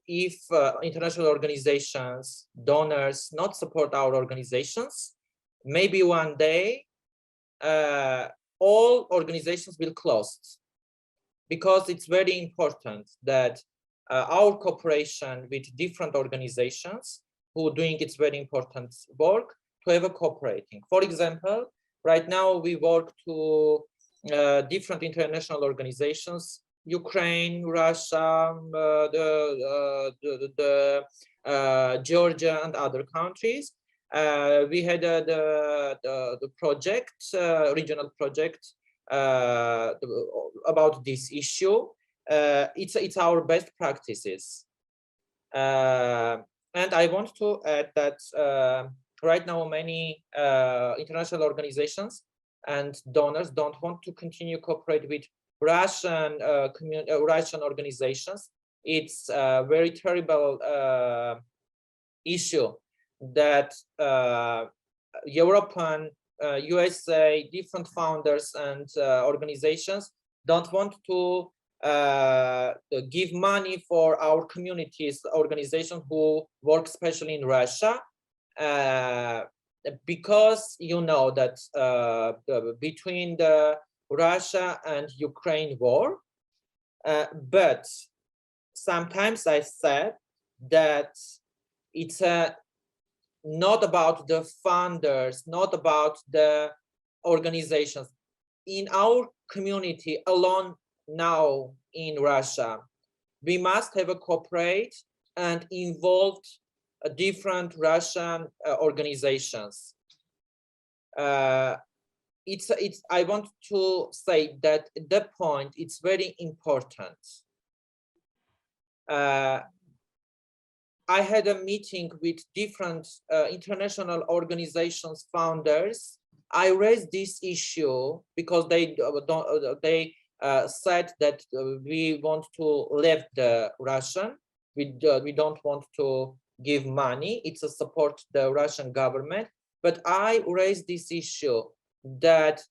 if international organizations, donors not support our organizations, maybe one day all organizations will close, because it's very important that our cooperation with different organizations who are doing its very important work to have a cooperating. For example, right now we work to different international organizations, Ukraine, Russia, Georgia, and other countries. We had the project, regional project about this issue. It's our best practices. And I want to add that right now many international organizations and donors don't want to continue cooperate with Russian Russian organizations. It's a very terrible issue that European, USA, different founders and organizations don't want to give money for our communities, organizations who work especially in Russia, because you know that between the Russia and Ukraine war, but sometimes I said that it's not about the funders, not about the organizations. In our community alone now in Russia, we must have a cooperate and involved different Russian organizations. I want to say that at that point, it's very important. I had a meeting with different international organizations founders. I raised this issue because they said that we want to leave the Russian. We don't want to give money. It's a support the Russian government. But I raised this issue that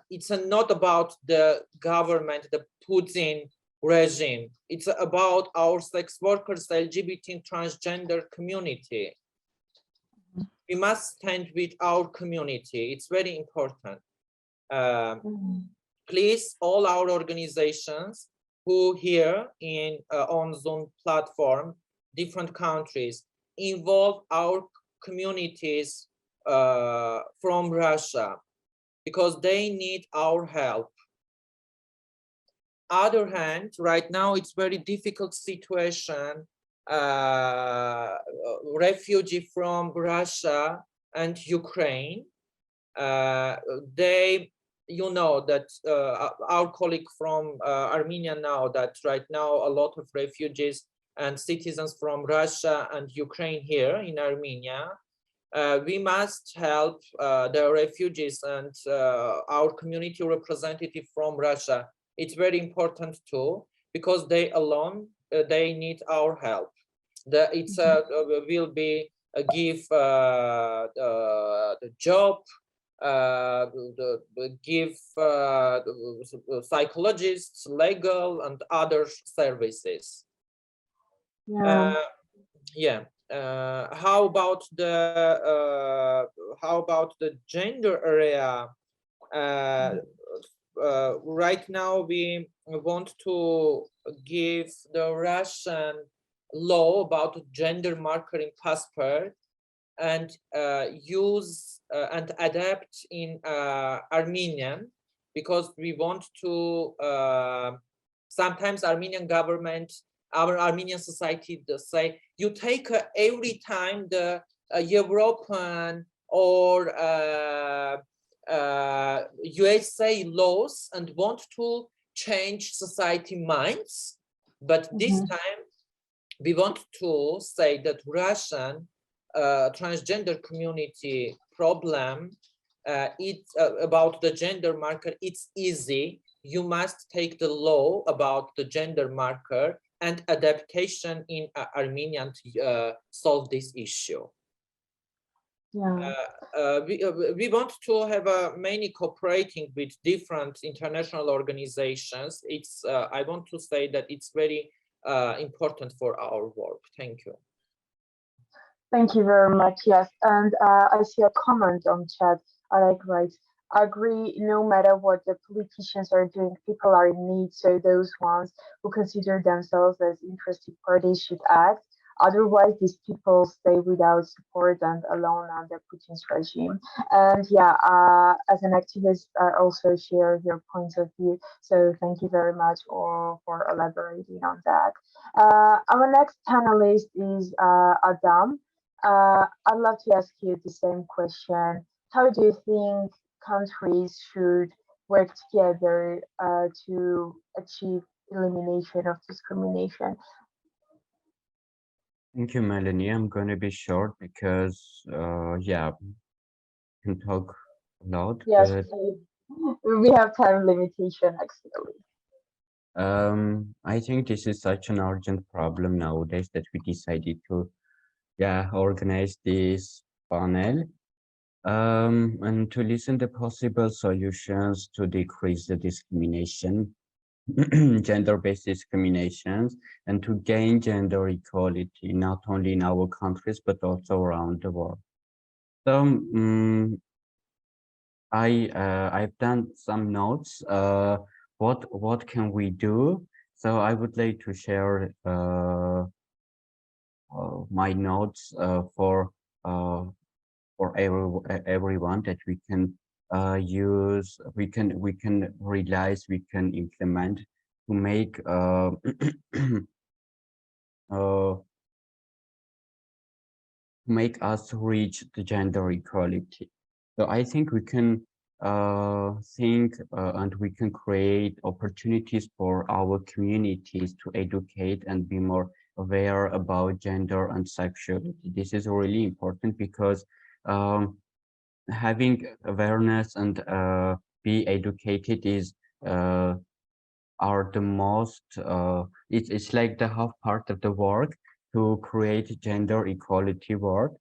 it's not about the government, the Putin regime. It's about our sex workers, LGBT and transgender community. We must stand with our community. It's very important. Please, all our organizations who here on Zoom platform, different countries, involve our communities from Russia, because they need our help. Other hand, right now it's very difficult situation. Refugee from Russia and Ukraine. You know that our colleague from Armenia know that right now a lot of refugees and citizens from Russia and Ukraine here in Armenia. We must help the refugees and our community representative from Russia. It's very important too, because they alone, they need our help. It's will be give the job, give psychologists, legal and other services. Yeah. How about the gender area? Right now we want to give the Russian law about gender marker in passport and use and adapt in Armenian, because we want to sometimes Armenian government, our Armenian society, they say you take every time the European or USA laws and want to change society minds, but this time we want to say that Russian transgender community problem, it's about the gender marker, it's easy. You must take the law about the gender marker and adaptation in Armenian to solve this issue. Yeah. We want to have many cooperating with different international organizations. It's I want to say that it's very important for our work. Thank you. Thank you very much. Yes, and I see a comment on chat. I agree. No matter what the politicians are doing, people are in need. So those ones who consider themselves as interested parties should act. Otherwise, these people stay without support and alone under Putin's regime. And yeah, as an activist, I also share your points of view. So thank you very much for elaborating on that. Our next panelist is Adam. I'd love to ask you the same question. How do you think countries should work together to achieve elimination of discrimination? Thank you, Melanie. I'm going to be short because, yeah, I can talk a lot. Yes, but, we have time limitation, actually. I think this is such an urgent problem nowadays that we decided to, yeah, organize this panel and to listen to possible solutions to decrease the discrimination, gender-based discriminations, and to gain gender equality, not only in our countries, but also around the world. So I've done some notes. What can we do? So I would like to share my notes for everyone that we can use, we can realize, we can implement to make make us reach the gender equality. So I think we can think and we can create opportunities for our communities to educate and be more aware about gender and sexuality. This is really important because having awareness and be educated is are the most it's like the half part of the work to create gender equality work.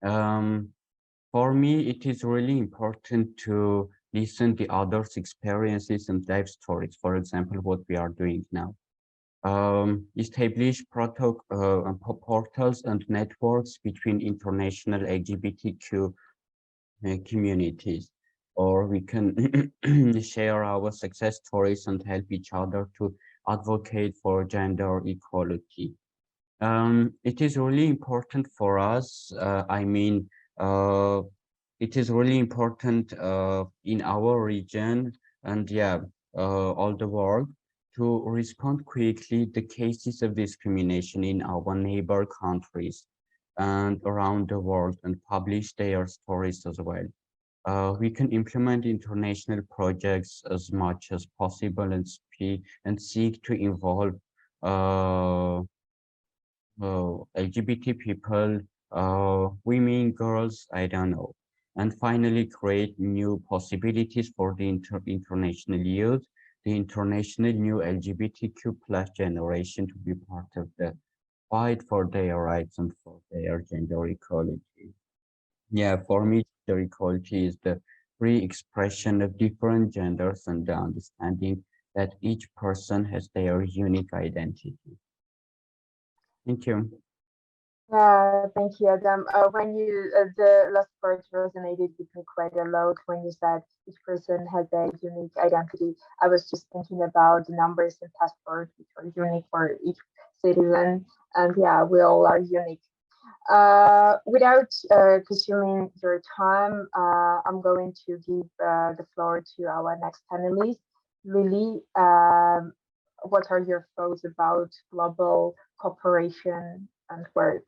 For me, it is really important to listen to others' experiences and life stories. For example, what we are doing now. establish portals and networks between international LGBTQ communities, or we can share our success stories and help each other to advocate for gender equality. It is really important for us. It is really important in our region and all the world to respond quickly the cases of discrimination in our neighbor countries and around the world and publish their stories as well. We can implement international projects as much as possible and seek to involve LGBT people, women, girls, I don't know. And finally, create new possibilities for the international youth, the international new LGBTQ plus generation to be part of the fight for their rights and for their gender equality. Yeah, for me, gender equality is the free expression of different genders and the understanding that each person has their unique identity. Thank you. Thank you, Adam. When you the last part resonated with me quite a lot when you said each person has a unique identity. I was just thinking about the numbers and passports which are unique for each citizen, and yeah, we all are unique. Without consuming your time, I'm going to give the floor to our next panelist, Lily. What are your thoughts about global cooperation and work?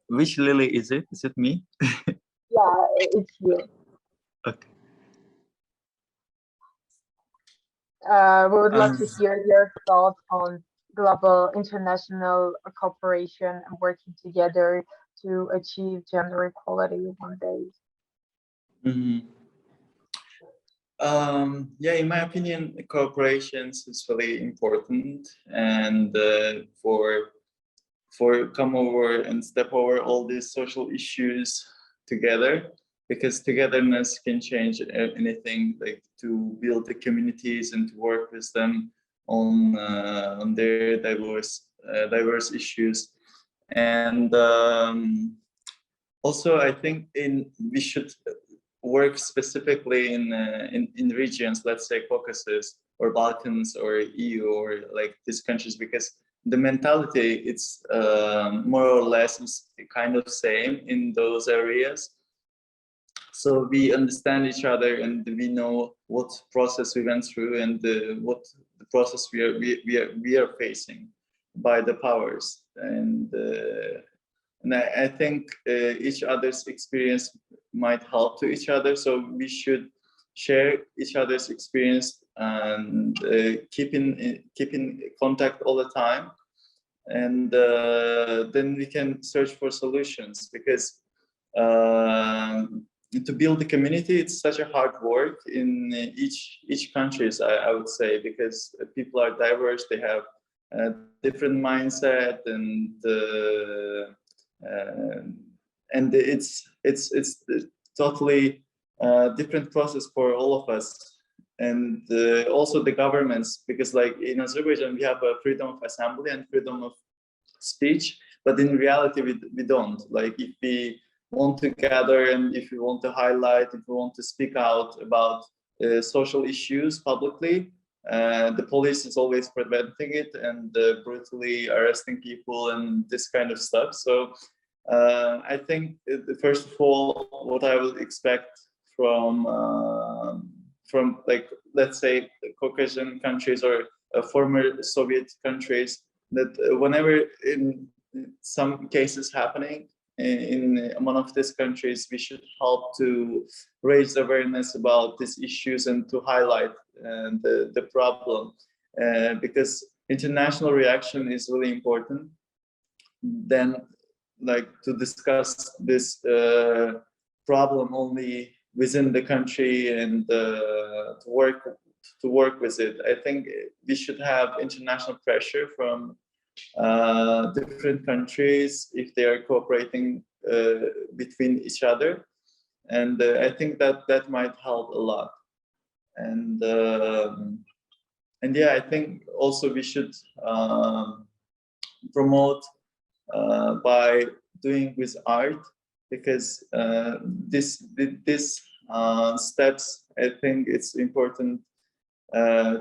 Which Lily is it? Is it me? Yeah, it's you. Okay. We would love to hear your thoughts on global international cooperation and working together to achieve gender equality one day. Yeah, in my opinion, cooperation is really important, and for come over and step over all these social issues together, because togetherness can change anything, like to build the communities and to work with them on their diverse issues. And also, I think we should work specifically in regions, let's say Caucasus or Balkans or EU or like these countries, because the mentality it's more or less is kind of same in those areas. So we understand each other and we know what process we went through and what the process we are facing by the powers. And I think each other's experience might help to each other. So we should share each other's experience and keep in contact all the time. And then we can search for solutions, because to build the community, it's such a hard work in each countries, I would say, because people are diverse, they have a different mindset, and it's totally different process for all of us. And also the governments, because like in Azerbaijan, we have a freedom of assembly and freedom of speech, but in reality, we don't. Like if we want to gather and if we want to highlight, if we want to speak out about social issues publicly, the police is always preventing it and brutally arresting people and this kind of stuff. So I think first of all, what I would expect from like, let's say Caucasian countries or former Soviet countries, that whenever in some cases happening in one of these countries, we should help to raise awareness about these issues and to highlight the problem, because international reaction is really important. Then, like, to discuss this problem only within the country and to work with it. I think we should have international pressure from different countries if they are cooperating between each other. And I think that might help a lot. And yeah, I think also we should promote by doing with art, because this steps, I think it's important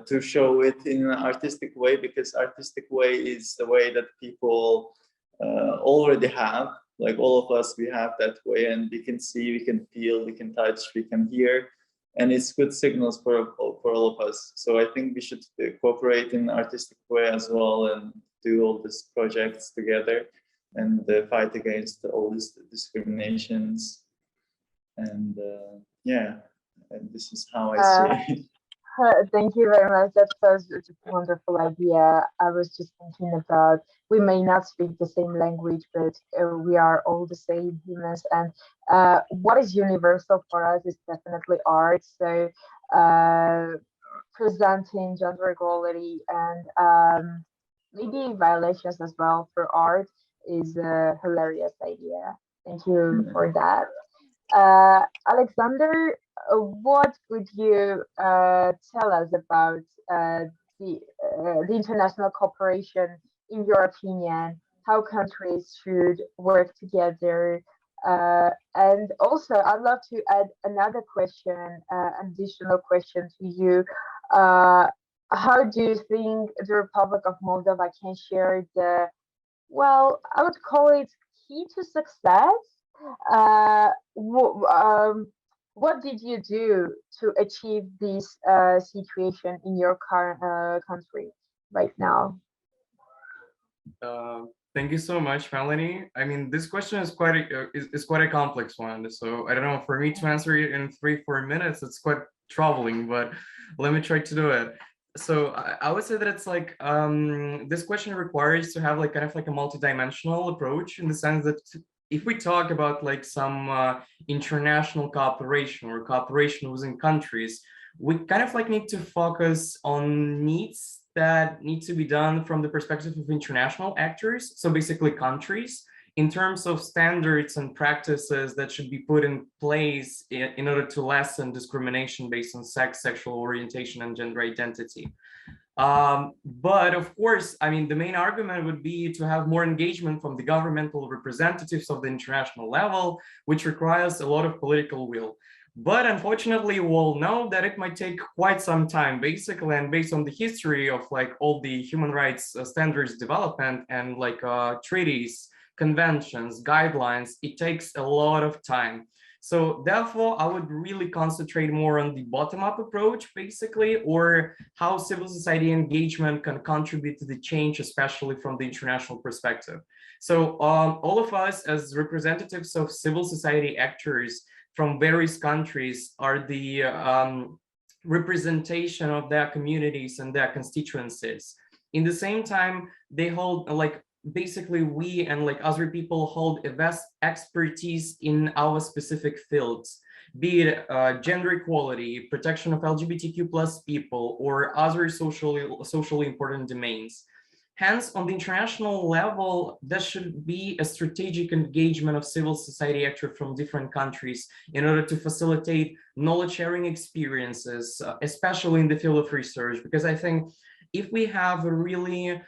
to show it in an artistic way, because artistic way is the way that people already have. Like all of us, we have that way, and we can see, we can feel, we can touch, we can hear, and it's good signals for all of us. So I think we should cooperate in an artistic way as well, and do all these projects together, and fight against all these discriminations. And yeah, and this is how I see it. Thank you very much. That was just a wonderful idea. I was just thinking about, we may not speak the same language, but we are all the same humans. And what is universal for us is definitely art. So presenting gender equality and maybe violations as well for art is a hilarious idea. Thank you for that. Alexander, what would you tell us about the international cooperation, in your opinion, how countries should work together? And also, I'd love to add another question, additional question to you. How do you think the Republic of Moldova can share the, well, I would call it key to success? What did you do to achieve this situation in your current country right now? Thank you so much, Melanie. I mean, this question is quite a complex one. So I don't know, for me to answer it in 3-4 minutes, it's quite troubling, but let me try to do it. So I would say that it's like this question requires to have like kind of like a multidimensional approach, in the sense that if we talk about like some international cooperation or cooperation within countries, we kind of like need to focus on needs that need to be done from the perspective of international actors. So basically countries, in terms of standards and practices that should be put in place in order to lessen discrimination based on sex, sexual orientation, and gender identity. But of course, I mean, the main argument would be to have more engagement from the governmental representatives of the international level, which requires a lot of political will. But unfortunately, we'll know that it might take quite some time, basically, and based on the history of like all the human rights standards development and like treaties, conventions, guidelines, it takes a lot of time. So therefore, I would really concentrate more on the bottom-up approach, basically, or how civil society engagement can contribute to the change, especially from the international perspective. So all of us as representatives of civil society actors from various countries are the representation of their communities and their constituencies. In the same time, they hold like, basically we and like other people hold a vast expertise in our specific fields, be it gender equality, protection of LGBTQ+ people, or other socially important domains. Hence, on the international level, there should be a strategic engagement of civil society actors from different countries in order to facilitate knowledge sharing experiences, especially in the field of research, because I think if we have a really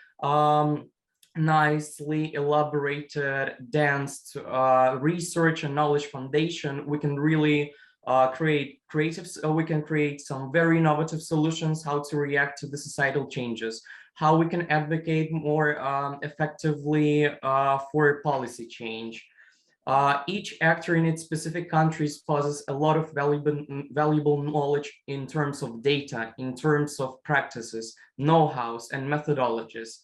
nicely elaborated, dense research and knowledge foundation, we can really we can create some very innovative solutions how to react to the societal changes, how we can advocate more effectively for policy change. Each actor in its specific countries possesses a lot of valuable knowledge in terms of data, in terms of practices, know-hows, and methodologies.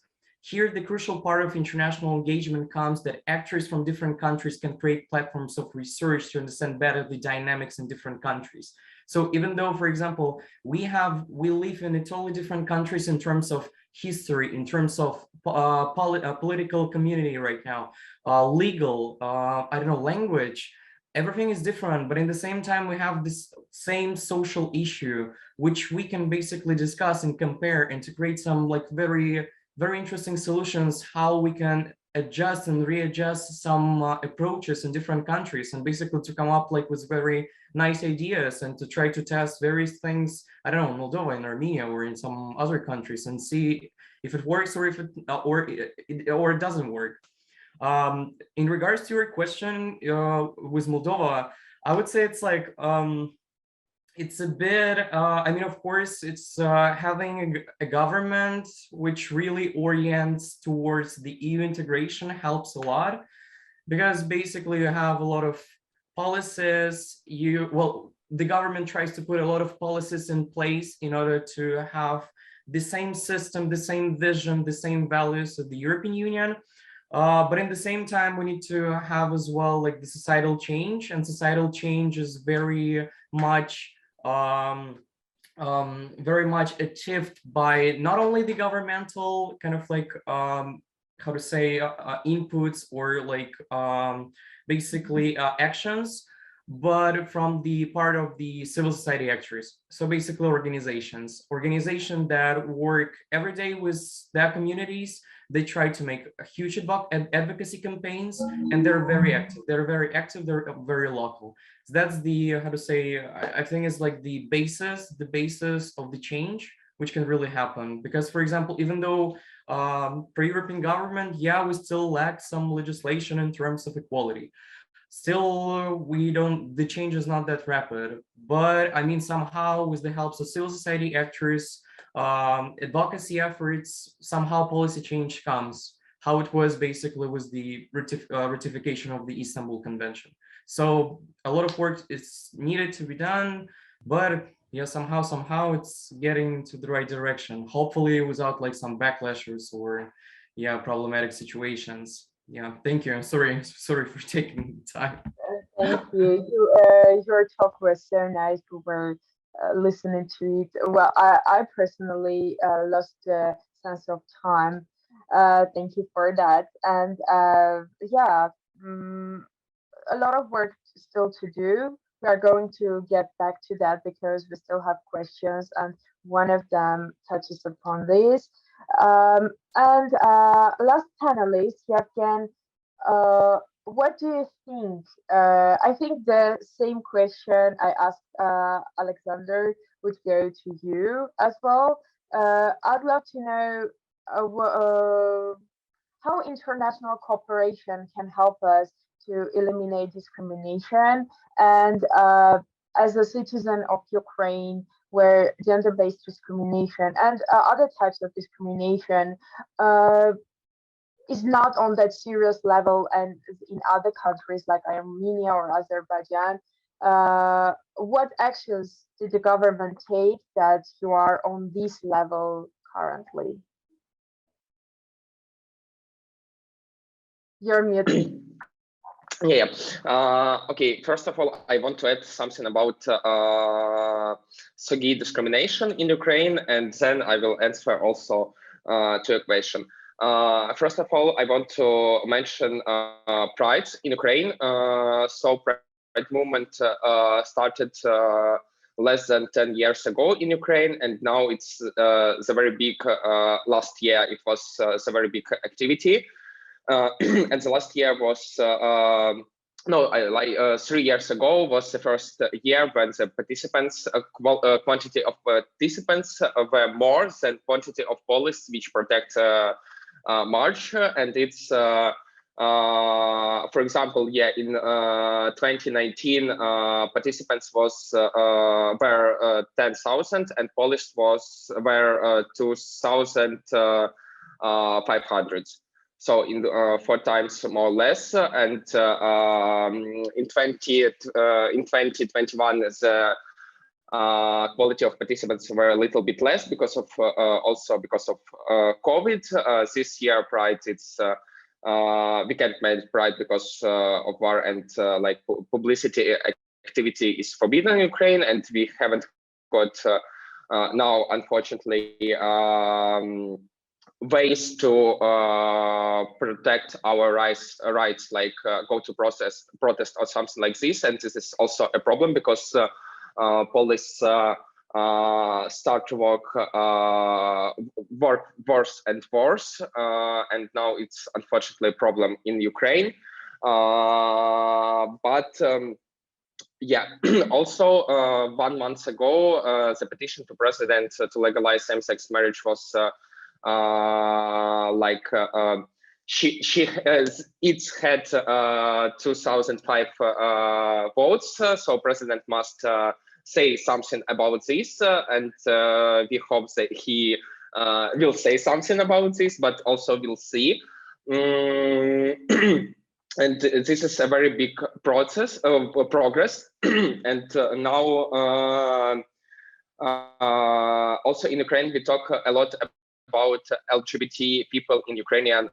Here, the crucial part of international engagement comes that actors from different countries can create platforms of research to understand better the dynamics in different countries. So even though, for example, we live in totally different countries in terms of history, in terms of political community right now, legal, I don't know, language, everything is different, but in the same time, we have this same social issue, which we can basically discuss and compare and to create some like very interesting solutions, how we can adjust and readjust some approaches in different countries, and basically to come up like with very nice ideas and to try to test various things, I don't know, Moldova and Armenia or in some other countries, and see if it works or if it doesn't work. In regards to your question with Moldova, I would say it's like it's a bit, I mean, of course, it's having a government which really orients towards the EU integration helps a lot, because basically you have a lot of policies. The government tries to put a lot of policies in place in order to have the same system, the same vision, the same values of the European Union. But in the same time, we need to have as well like the societal change, and societal change is very much achieved by not only the governmental kind of like how to say inputs or like basically actions, but from the part of the civil society actors. So basically organizations that work every day with their communities. They try to make a huge advocacy campaigns, and they're very active. They're very local. So that's the, how to say, I think it's like the basis of the change, which can really happen. Because, for example, even though for European government, yeah, we still lack some legislation in terms of equality. Still, the change is not that rapid. But I mean, somehow with the help of civil society actors, advocacy efforts, somehow policy change comes, how it was basically with the ratification of the Istanbul Convention. So a lot of work is needed to be done, but yeah, somehow it's getting to the right direction, hopefully without like some backlashes or yeah, problematic situations. Yeah, thank you. I'm sorry for taking the time. Thank you. Your talk was so nice. We were listening to it. Well, I personally lost the sense of time. Thank you for that. And yeah, a lot of work still to do. We are going to get back to that because we still have questions, and one of them touches upon this. And last panelist, Yevgen, what do you think? I think the same question I asked Alexander would go to you as well. I'd love to know how international cooperation can help us to eliminate discrimination. And as a citizen of Ukraine, where gender-based discrimination and other types of discrimination is not on that serious level, and in other countries like Armenia or Azerbaijan, what actions did the government take that you are on this level currently? You're muted. Yeah. Okay. First of all, I want to add something about SOGI discrimination in Ukraine, and then I will answer also to your question. First of all, I want to mention Pride in Ukraine. So Pride movement started less than 10 years ago in Ukraine, and now it's the very big. Last year it was the very big activity. And the last year was 3 years ago was the first year when the participants quantity of participants were more than quantity of police which protect march, and it's for example, yeah, in 2019 participants were 10,000 and police were 2,500. So in 4 times more or less, and in 2021 the quality of participants were a little bit less because of also because of COVID. This year Pride, it's we can't manage Pride because of war, and like publicity activity is forbidden in Ukraine, and we haven't got now unfortunately ways to protect our rights, like go to protest or something like this. And this is also a problem because police start to work worse and worse, and now it's unfortunately a problem in Ukraine. Yeah, also 1 month ago, the petition to president to legalize same-sex marriage was it had 2005 votes, so president must say something about this, and we hope that he will say something about this, but also we'll see. And this is a very big progress, and now also in Ukraine we talk a lot about LGBT people in Ukrainian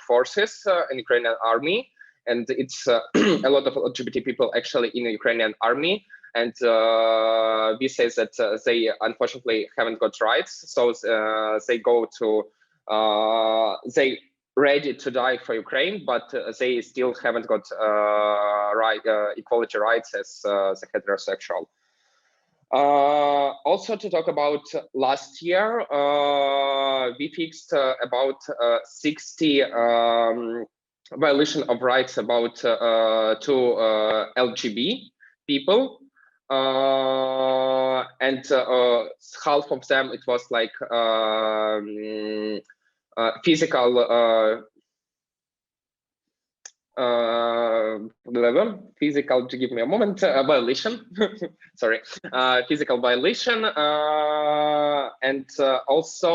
forces in Ukrainian army, and it's a lot of LGBT people actually in the Ukrainian army, and we say that they unfortunately haven't got rights, so they go to they ready to die for Ukraine, but they still haven't got equality rights as the heterosexual. Also to talk about last year, we fixed about 60 violation of rights about to LGBT people, and half of them it was like physical to give me a moment, violation, sorry, physical violation, and also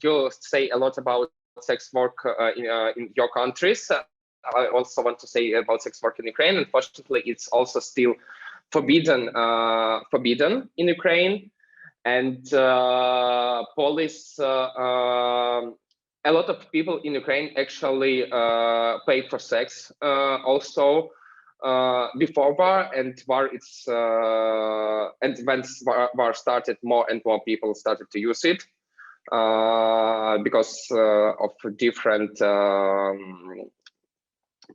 you say a lot about sex work in your countries. I also want to say about sex work in Ukraine. Unfortunately, it's also still forbidden in Ukraine. And police, a lot of people in Ukraine actually pay for sex also before war, and war it's and when war started, more and more people started to use it because of different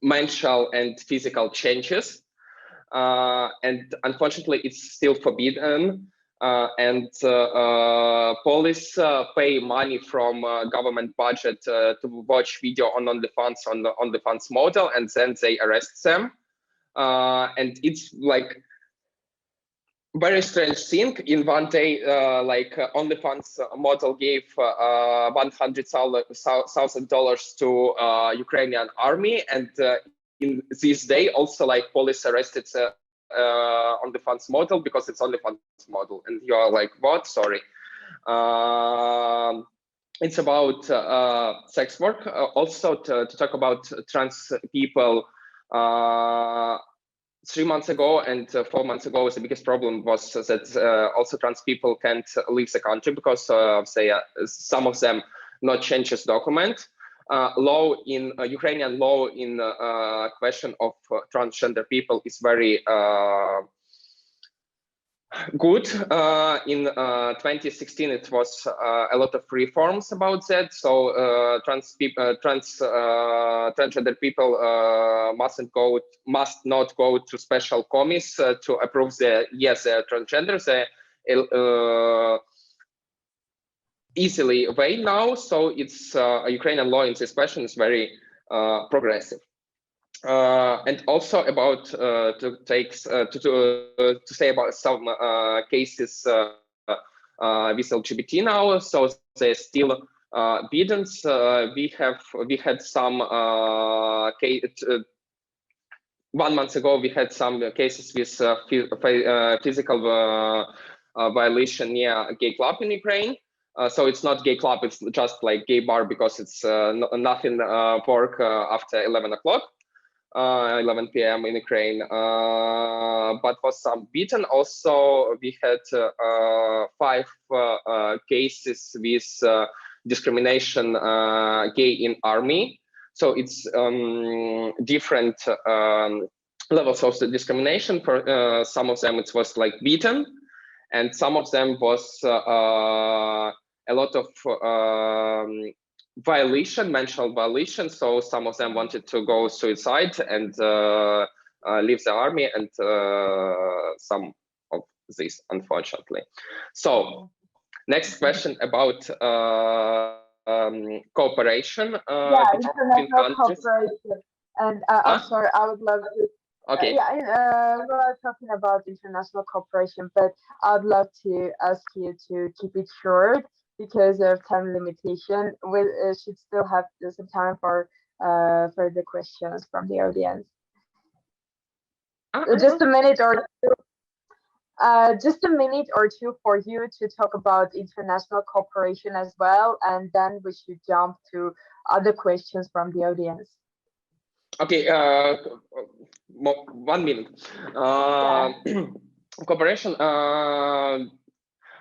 mental and physical changes, and unfortunately it's still forbidden. And police pay money from government budget to watch video on OnlyFans on the OnlyFans model, and then they arrest them. And it's like very strange thing. In one day, like OnlyFans model gave $100,000 to Ukrainian army, and in this day also like police arrested OnlyFans model because it's OnlyFans model, and you are like, what? Sorry. It's about sex work. Also to talk about trans people. 3 months ago and 4 months ago, the biggest problem was that also trans people can't leave the country because some of them not changes document. Law in Ukrainian law in question of transgender people is very good. In 2016, it was a lot of reforms about that. So transgender people must not go to special committees to approve the they're transgender. They easily way now. So it's Ukrainian law in this question is very progressive. And also about to say about some cases with LGBT now. So they still bidens. We had some 1 month ago. We had some cases with physical violation near a gay club in Ukraine. So it's not gay club. It's just like gay bar because it's nothing work after 11 o'clock. 11 p.m. in Ukraine, but was some beaten. Also, we had 5 cases with discrimination gay in army. So it's different levels of the discrimination. For some of them, it was like beaten, and some of them was a lot of mental violation. So some of them wanted to go suicide and leave the army, and some of this, unfortunately. So next question about cooperation between countries. Cooperation. And I'm sorry, I would love to. Okay. We're talking about international cooperation, but I'd love to ask you to keep it short because of time limitation. We should still have some time for further questions from the audience. Just a minute or two. Just a minute or two for you to talk about international cooperation as well, and then we should jump to other questions from the audience. Okay, 1 minute. Cooperation.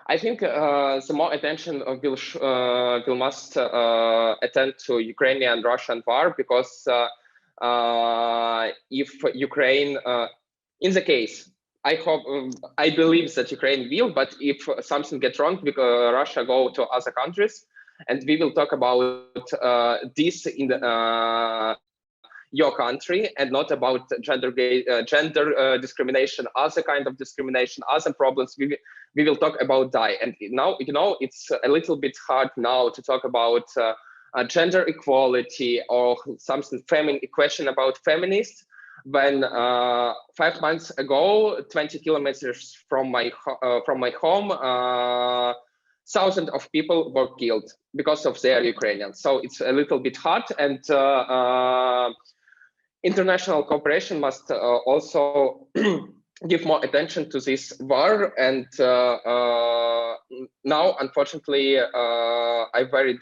I think the more attention will must attend to Ukrainian-Russian war, because if Ukraine, in the case, I believe that Ukraine will, but if something gets wrong, because Russia go to other countries, and we will talk about this in your country, and not about gender discrimination, other kind of discrimination, other problems. We will talk about that. And now, it's a little bit hard now to talk about gender equality or something question about feminists, when 5 months ago, 20 kilometers from my home, thousands of people were killed because of their Ukrainian. So it's a little bit hard, and international cooperation must also give more attention to this war. And now, unfortunately, I'm very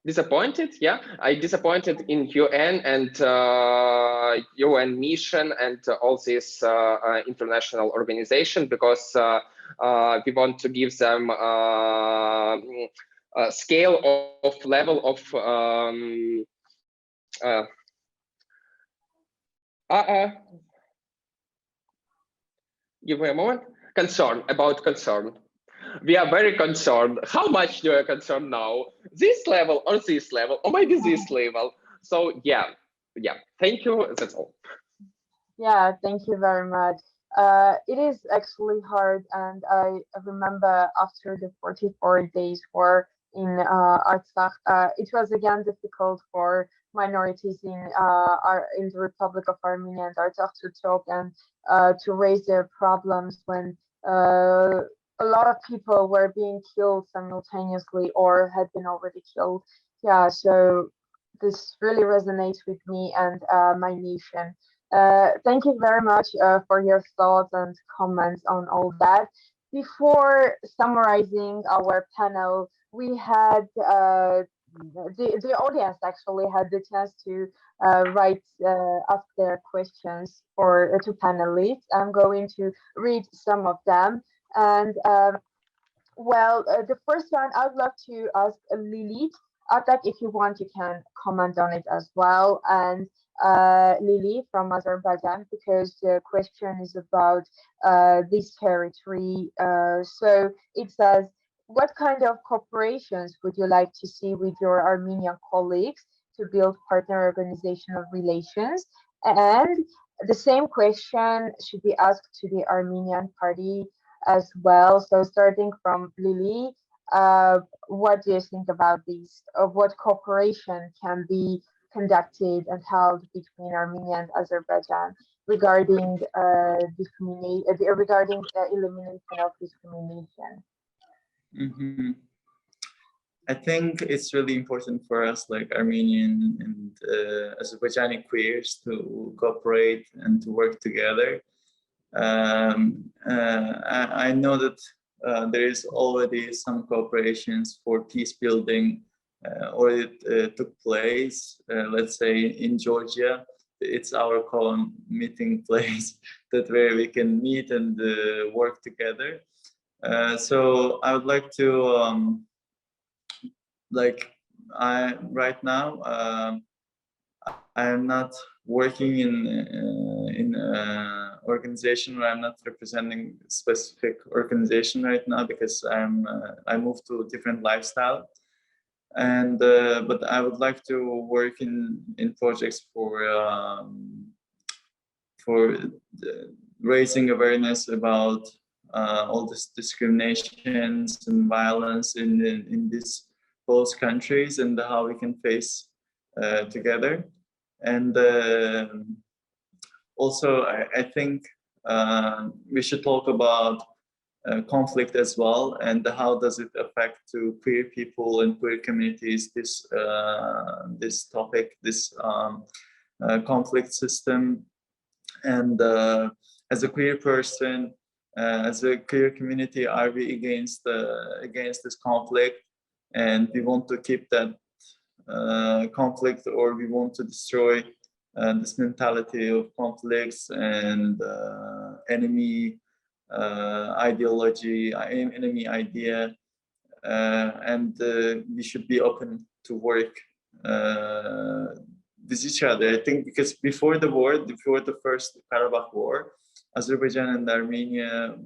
disappointed. Yeah, I disappointed in UN and UN mission and all this international organization, because we want to give them scale of level of give me a moment. Concern. We are very concerned. How much do you concerned now? This level or this level, or maybe this level? So yeah. Thank you. That's all. Yeah, thank you very much. It is actually hard, and I remember after the 44 days war in Artsakh, it was again difficult for minorities in the Republic of Armenia and Artsakh to talk and to raise their problems when a lot of people were being killed simultaneously or had been already killed. Yeah, so this really resonates with me and my nation. Thank you very much for your thoughts and comments on all that. Before summarizing our panel, we had the audience actually had the chance to ask their questions to panelists. I'm going to read some of them. And the first one, I'd love to ask Lilith. Atak, if you want, you can comment on it as well. And Lily from Azerbaijan, because the question is about this territory. So it says, what kind of cooperations would you like to see with your Armenian colleagues to build partner organizational relations? And the same question should be asked to the Armenian party as well. So starting from Lily, what do you think about this? Of what cooperation can be conducted and held between Armenia and Azerbaijan regarding regarding the elimination of discrimination? Mm-hmm. I think it's really important for us, like Armenian and Azerbaijani queers, to cooperate and to work together. I know that there is already some cooperations for peace building, or it took place, let's say in Georgia. It's our common meeting place where we can meet and work together. So I would like to, right now, I am not working in organization, or I'm not representing a specific organization right now, because I moved to a different lifestyle. And but I would like to work in projects for raising awareness about all this discriminations and violence in these both countries, and how we can face together. And also, I think we should talk about conflict as well, and how does it affect to queer people and queer communities, this topic, this conflict system. And as a queer person, as a queer community, are we against this conflict, and we want to keep that conflict, or we want to destroy this mentality of conflicts and enemy ideology, enemy idea, and we should be open to work with each other. I think because before the war, before the first Karabakh war, Azerbaijan and Armenia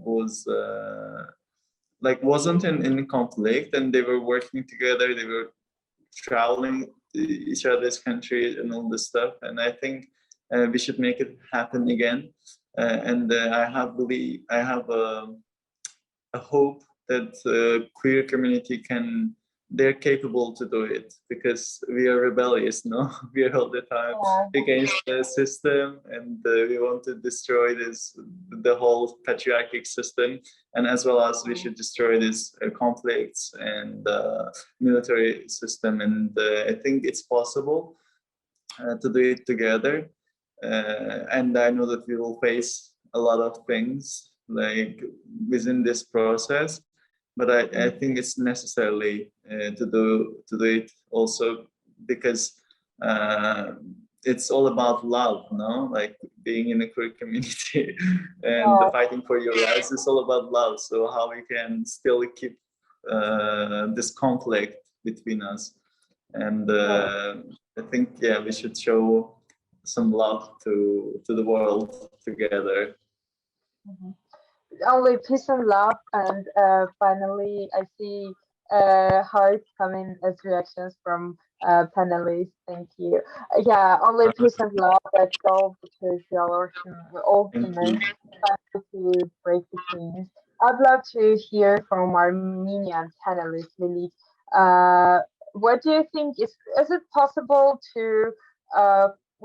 wasn't in conflict, and they were working together. They were traveling to each other's countries and all this stuff. And I think we should make it happen again. And I have a hope that queer community they're capable to do it, because we are rebellious, no? We are all the time against the system, and we want to destroy the whole patriarchic system, and as well as we should destroy these conflicts and military system. And I think it's possible to do it together. And I know that we will face a lot of things like within this process, but I think it's necessary to do it also, because it's all about love, no? Like being in a queer community and fighting for your rights is all about love. So how we can still keep this conflict between us, and I think we should show some love to the world together. Mm-hmm. Only peace and love. And finally, I see hearts coming as reactions from panelists. Thank you. Yeah, only peace and love. That's all, because we're all humans, to break the chains. I'd love to hear from Armenian panelists, Lily. What do you think? Is it possible to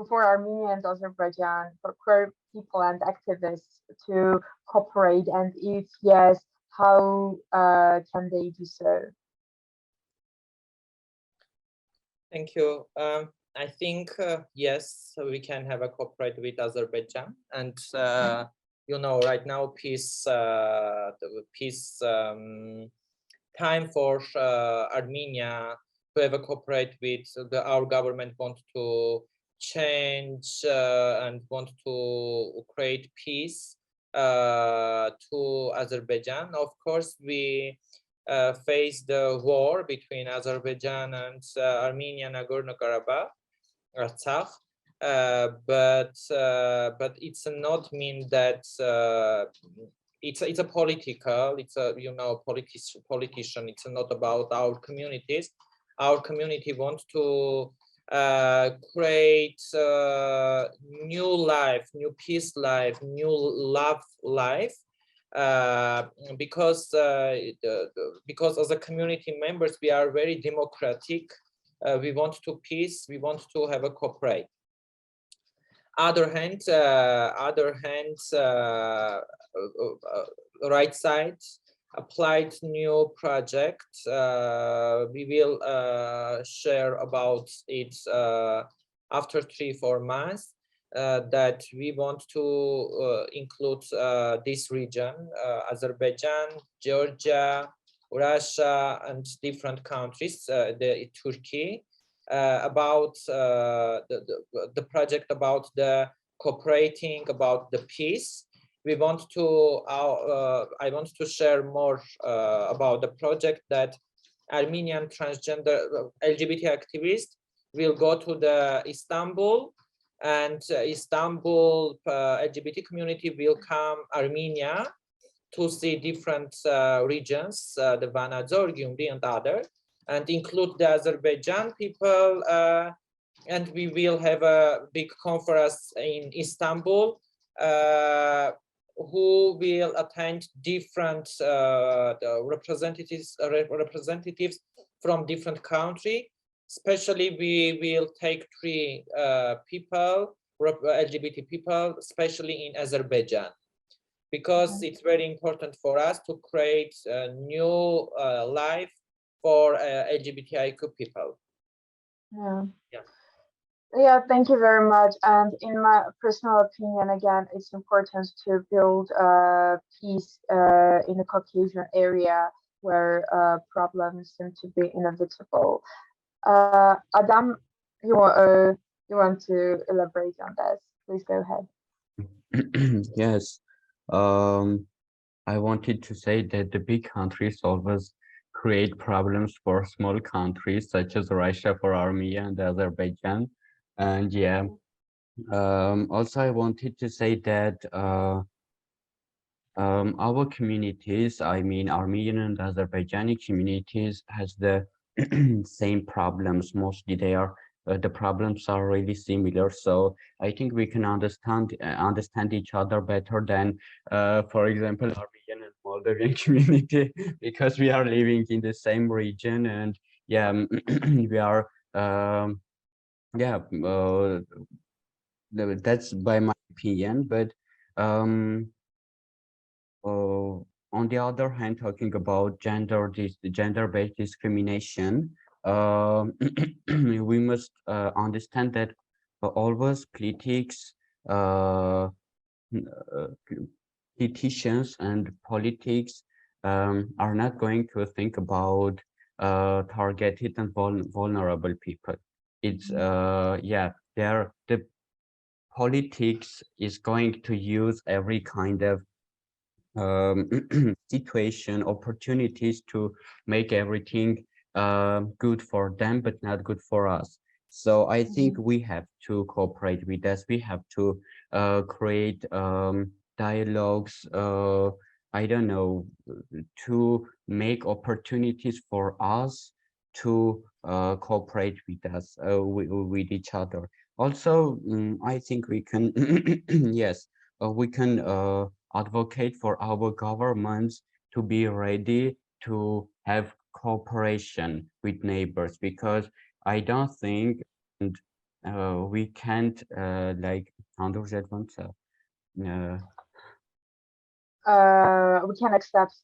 for Armenia and Azerbaijan, for queer people and activists, to cooperate, and if yes, how can they do so? Thank you. I think yes, we can have a cooperate with Azerbaijan, and right now peace time for Armenia to have a cooperate with our government, want to change and want to create peace to Azerbaijan. Of course, we face the war between Azerbaijan and Armenia, Nagorno-Karabakh, Artsakh, but it's not mean that it's a political, it's a politician. It's not about our communities. Our community wants to create new life, new peace life, new love life, because as a community members, we are very democratic. We want to peace. We want to have a cooperate. Other hand, right side, applied new project. We will share about it after 3-4 months. That we want to include this region, Azerbaijan, Georgia, Russia, and different countries, Turkey, about the project about the cooperating, about the peace. We want to, I want to share more about the project that Armenian transgender LGBT activists will go to the Istanbul, and Istanbul LGBT community will come Armenia to see different regions, the Vanadzor, Gyumri, and other, and include the Azerbaijan people. And we will have a big conference in Istanbul who will attend different representatives from different countries. Especially, we will take 3 people, LGBT people, especially in Azerbaijan, because it's very important for us to create a new life for LGBTIQ people. Yeah, thank you very much. And in my personal opinion, again, it's important to build peace in the Caucasian area where problems seem to be inevitable. Adam, you want to elaborate on this? Please go ahead. Yes. I wanted to say that the big countries always create problems for small countries such as Russia for Armenia and Azerbaijan. And yeah, also I wanted to say that our communities, I mean Armenian and Azerbaijani communities, has the same problems. Mostly they are the problems are really similar. So I think we can understand each other better than, for example, Armenian and Moldovan community, because we are living in the same region, and yeah, we are that's by my opinion. But on the other hand, talking about gender-based discrimination, we must understand that always politicians and politics are not going to think about targeted and vulnerable people. It's the politics is going to use every kind of situation, opportunities to make everything good for them, but not good for us. So I think we have to cooperate with us. We have to create dialogues, I don't know, to make opportunities for us to cooperate with us, with each other. Also, I think we can, yes, we can advocate for our governments to be ready to have cooperation with neighbors, because I don't think we can't like we can accept.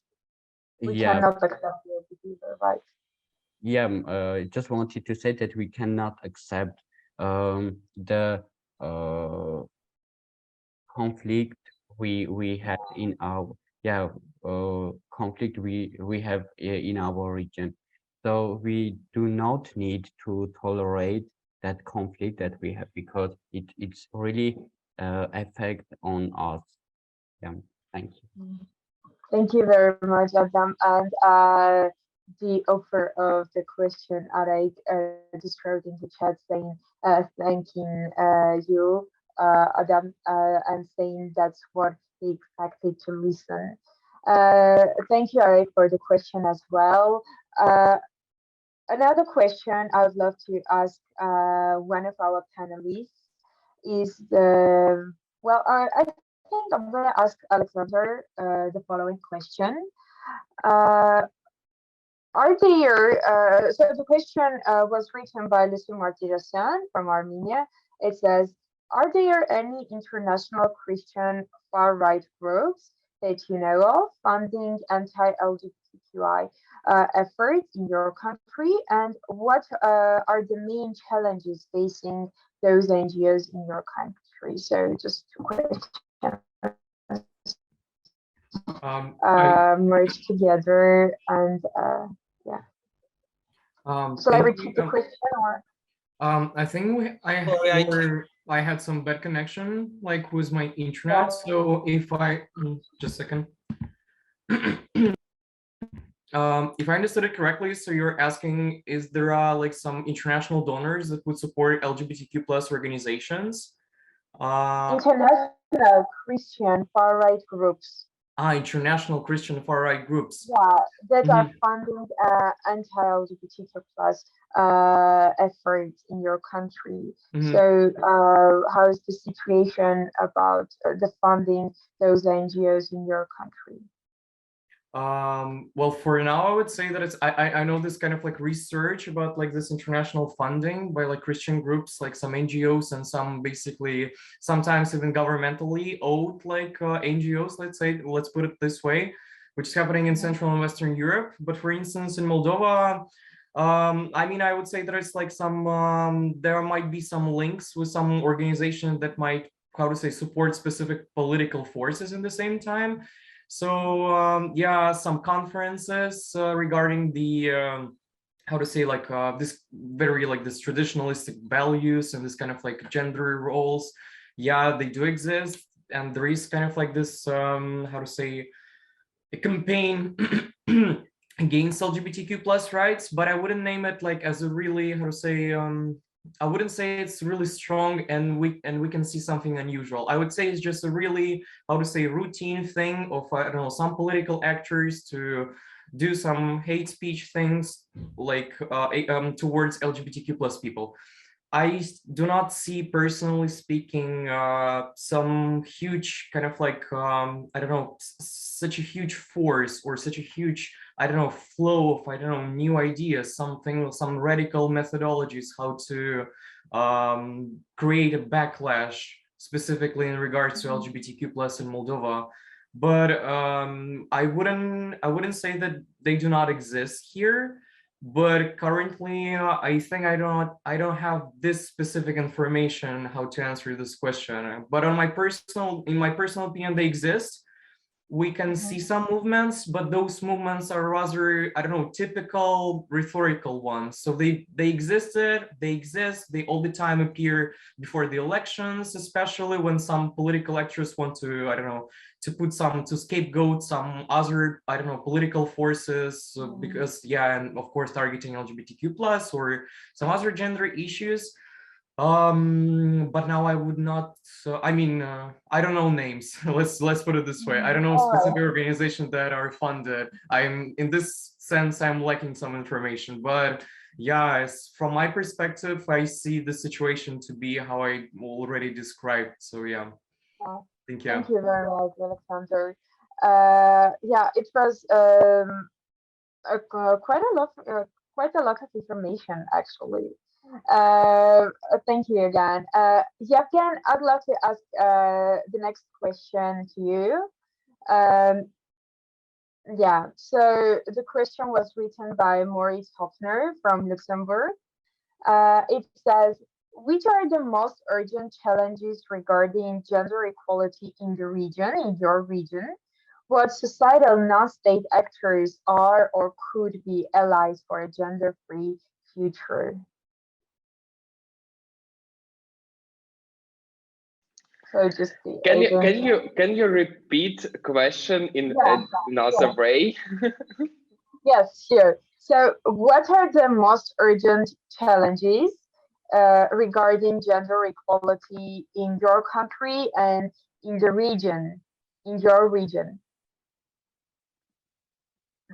We cannot accept your behavior, right? Yeah, just wanted to say that we cannot accept the conflict we have in our conflict we have in our region. So we do not need to tolerate that conflict that we have, because it's really effect on us. Yeah, thank you. Thank you very much, Adam. And the author of the question, Arek, just wrote in the chat saying, thanking you, Adam, and saying that's what he expected to listen. Thank you, Arek, for the question as well. Another question I would love to ask one of our panelists is I think I'm going to ask Alexander the following question. Are there, so the question was written by Lucy Martirosyan from Armenia. It says, are there any international Christian far-right groups that you know of funding anti-LGBTQI efforts in your country? And what are the main challenges facing those NGOs in your country? So just two questions. Merged together, and so I repeat the question, or I think I had some bad connection, like with my internet. So if I just a second. If I understood it correctly, so you're asking, is there like some international donors that would support LGBTQ+ organizations? International Christian far-right groups. international Christian far-right groups. Yeah, that are funding anti-LGBTQ plus efforts in your country. So how is the situation about the funding those NGOs in your country? Well, for now, I would say that it's I know this kind of like research about like this international funding by like Christian groups, like some NGOs and some basically sometimes even governmentally owned like NGOs, let's put it this way, which is happening in Central and Western Europe. But for instance, in Moldova, I mean, I would say that it's like some there might be some links with some organization that might, how to say, support specific political forces in the same time. So yeah, some conferences regarding the how to say, like this very like this traditionalistic values and this kind of like gender roles. Yeah, they do exist, and there is kind of like this how to say, a campaign against LGBTQ plus rights, but I wouldn't name it like as a really, how to say, I wouldn't say it's really strong and we can see something unusual. I would say it's just a really, how to say, routine thing of, I don't know, some political actors to do some hate speech things like towards LGBTQ plus people. I do not see, personally speaking, some huge kind of like, I don't know, such a huge force or such a huge, I don't know, flow of, I don't know, new ideas, some radical methodologies, how to create a backlash specifically in regards to LGBTQ plus in Moldova. But I wouldn't say that they do not exist here. But currently, I think I don't have this specific information how to answer this question. But in my personal opinion, they exist. We can see some movements, but those movements are rather, I don't know, typical rhetorical ones. So they existed, they exist, they all the time appear before the elections, especially when some political actors want to, I don't know, to scapegoat some other, I don't know, political forces, because, yeah, and of course targeting LGBTQ plus or some other gender issues. But now I would not, I mean, I don't know names. Let's put it this way. I don't know specific organizations that are funded. In this sense, I'm lacking some information, but yeah, from my perspective, I see the situation to be how I already described. So yeah, thank you. Thank you very much, Alexander. Yeah, it was quite a lot of information, actually. Thank you again. Yevgen, I'd love to ask the next question to you. Yeah, so the question was written by Maurice Hoffner from Luxembourg. It says, which are the most urgent challenges regarding gender equality in your region? What societal non-state actors are or could be allies for a gender-free future? So just can you repeat the question in another way? Yes, sure. So what are the most urgent challenges regarding gender equality in your country and in your region?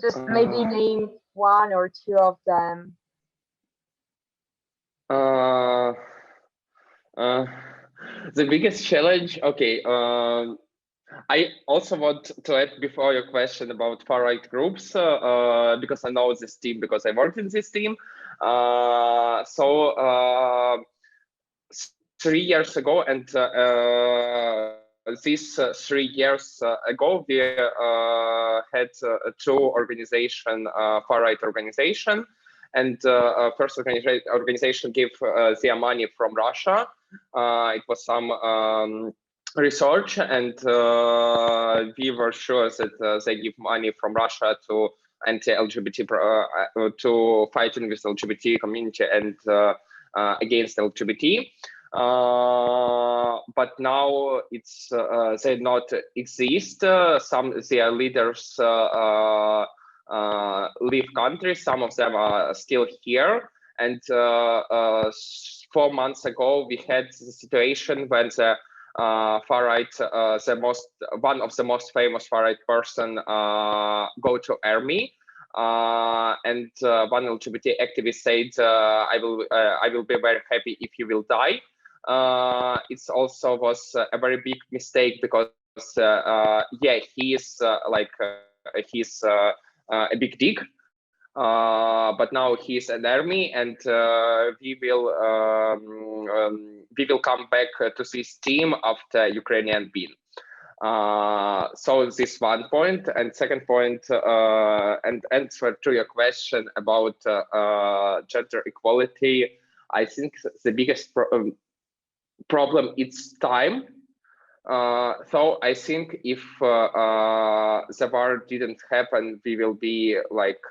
Just maybe name one or two of them. The biggest challenge, okay. I also want to add before your question about far-right groups, because I know this team, because I worked in this team. So 3 years ago, and these 3 years ago, we had two organizations, far-right organization, and first organization gave their money from Russia. It was some research, and we were sure that they give money from Russia to anti-LGBT, to fighting with LGBT community and against LGBT. But now it's they not exist. Some their leaders leave countries. Some of them are still here. And 4 months ago, we had the situation when the far right, one of the most famous far right person go to army, and one LGBT activist said, I will be very happy if he will die. It also was a very big mistake because yeah, he is he's a big dick. But now he's an army, and we will come back to this team after Ukrainian win. So this one point, and second point, and answer to your question about gender equality, I think the biggest problem is time. So I think if the war didn't happen, we will be like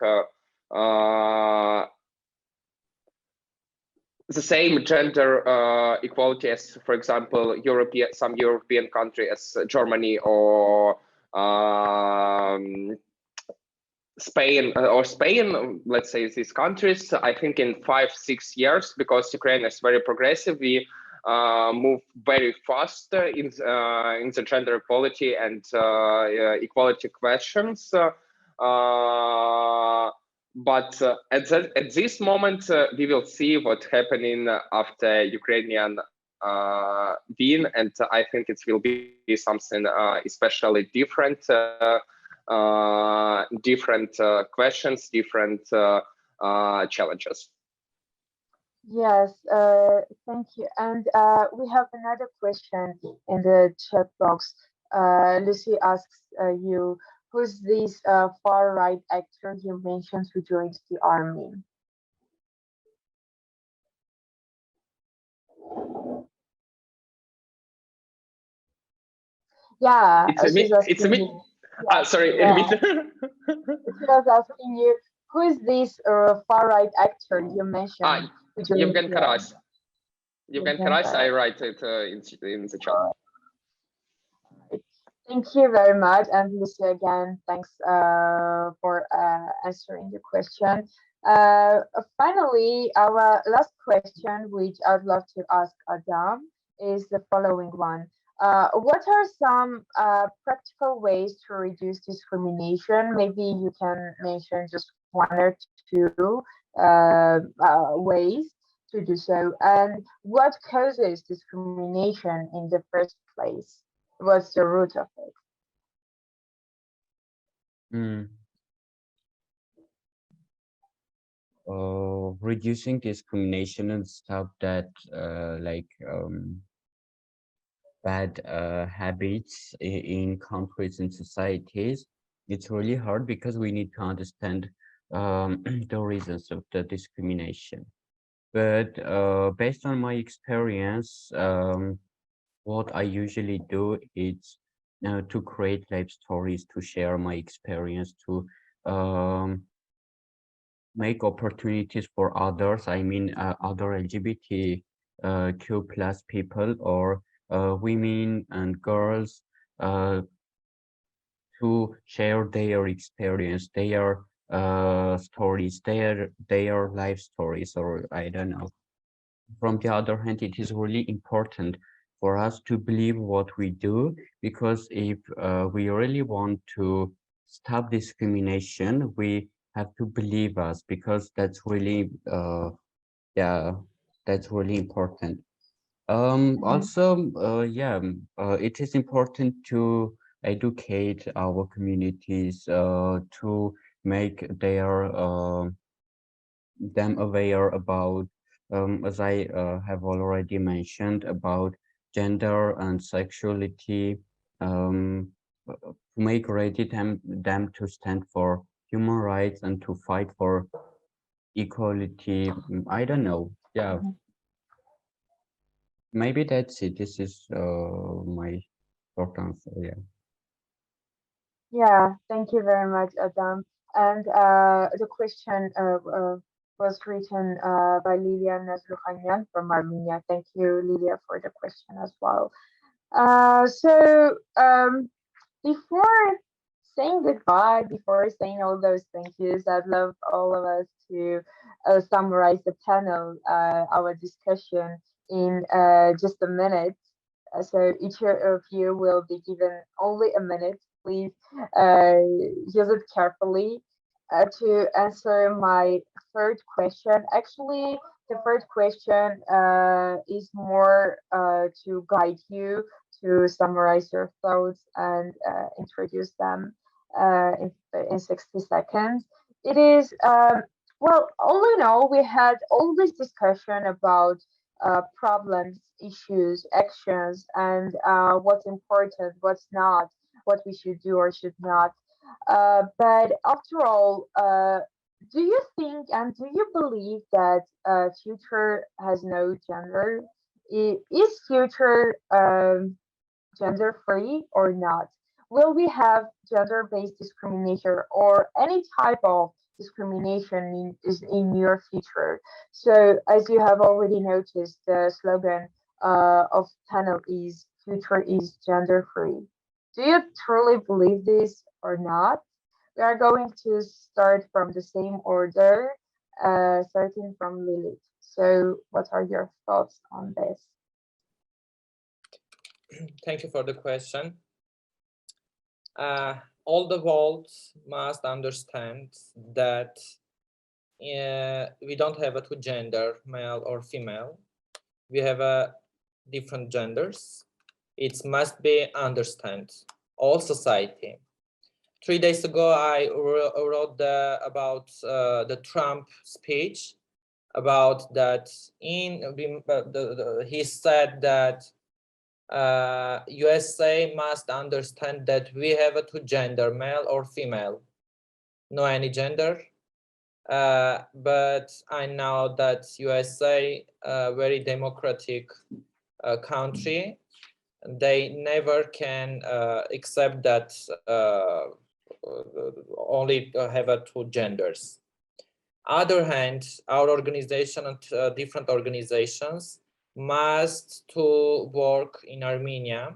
the same gender equality as, for example, some European country as Germany or Spain, let's say these countries. I think in 5-6 years, because Ukraine is very progressive, we move very fast in the gender equality and equality questions. But at this moment, we will see what's happening after Ukrainian win, and I think it will be something especially different, different questions, different challenges. Yes, thank you. And we have another question in the chat box. Lucy asks you, who's this far-right actor you mentioned who joined the army? Yeah, it's a me. Sorry. Yeah. She was asking you, who is this far-right actor you mentioned? Yevgen Karas. Yevgen Karas, I write it in the chat. Thank you very much. And Lucy, again, thanks for answering the question. Finally, our last question, which I'd love to ask Adam, is the following one. What are some practical ways to reduce discrimination? Maybe you can mention just one or two ways to do so. And what causes discrimination in the first place? What's the root of it? Reducing discrimination and stuff that bad habits in countries and societies. It's really hard because we need to understand the reasons of the discrimination. But based on my experience, what I usually do is to create life stories, to share my experience, to make opportunities for others. I mean, other LGBTQ plus people or women and girls to share their experience, their stories, their life stories, or I don't know. From the other hand, it is really important for us to believe what we do, because if we really want to stop discrimination, we have to believe us, because that's really that's really important. Also, it is important to educate our communities to make them aware about, as I have already mentioned, about gender and sexuality, to make ready them to stand for human rights and to fight for equality. I don't know. Yeah. Maybe that's it. This is my short answer. Yeah. Yeah, thank you very much, Adam. And the question was written by Lilia Nazrukhanyan from Armenia. Thank you, Lilia, for the question as well. So before saying goodbye, before saying all those thank yous, I'd love all of us to summarize the panel, our discussion in just a minute. So each of you will be given only a minute. Please use it carefully to answer my third question. Actually, the first question is more to guide you to summarize your thoughts and introduce them in 60 seconds. It is, well, all in all, we had all this discussion about problems, issues, actions, and what's important, what's not, what we should do or should not. But after all, do you think and do you believe that future has no gender? Is future gender-free or not? Will we have gender-based discrimination or any type of discrimination in your future? So as you have already noticed, the slogan of panel is future is gender-free. Do you truly believe this or not? We are going to start from the same order, starting from Lilith. So what are your thoughts on this? Thank you for the question. All the world must understand that we don't have a two gender, male or female. We have different genders. It must be understood. All society. 3 days ago, I wrote about the Trump speech about that. He said that USA must understand that we have a two gender, male or female, no any gender. But I know that USA, a very democratic country, they never can accept that only have two genders. Other hand, our organization and different organizations must to work in Armenia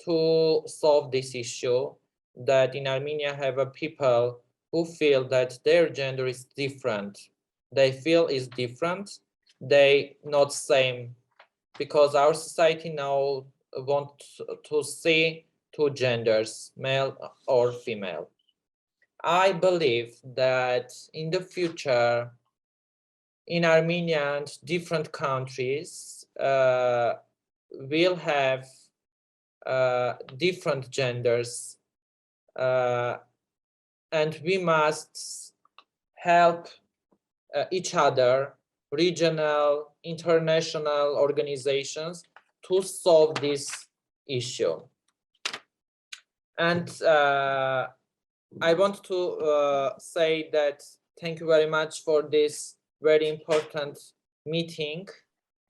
to solve this issue, that in Armenia have a people who feel that their gender is different. They feel is different, they not same, because our society now want to see two genders, male or female. I believe that in the future, in Armenia and different countries, will have different genders, and we must help each other, regional, international organizations, to solve this issue. And I want to say that thank you very much for this very important meeting,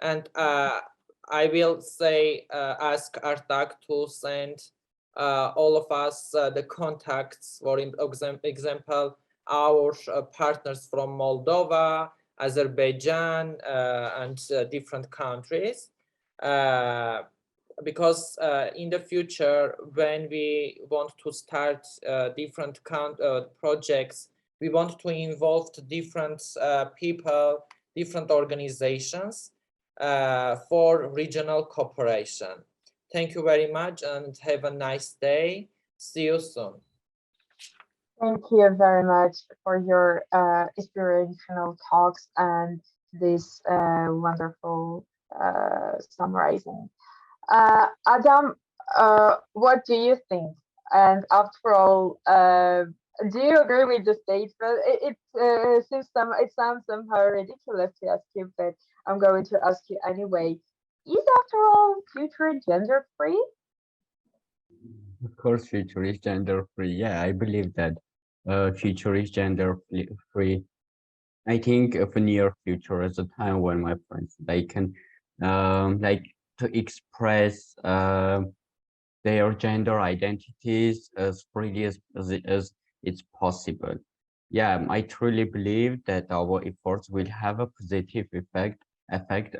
and I will say ask Artak to send all of us the contacts, for example, our partners from Moldova, Azerbaijan, and different countries, because in the future, when we want to start different projects, we want to involve different people, different organizations for regional cooperation. Thank you very much and have a nice day. See you soon. Thank you very much for your inspirational talks and this wonderful summarizing. Adam, what do you think? And after all, do you agree with the statement? It sounds somehow ridiculous to ask you, but I'm going to ask you anyway. Is after all future gender free? Of course, future is gender free. Yeah, I believe that future is gender free. I think of a near future as a time when my friends they can like to express their gender identities as freely as it's possible. Yeah, I truly believe that our efforts will have a positive effect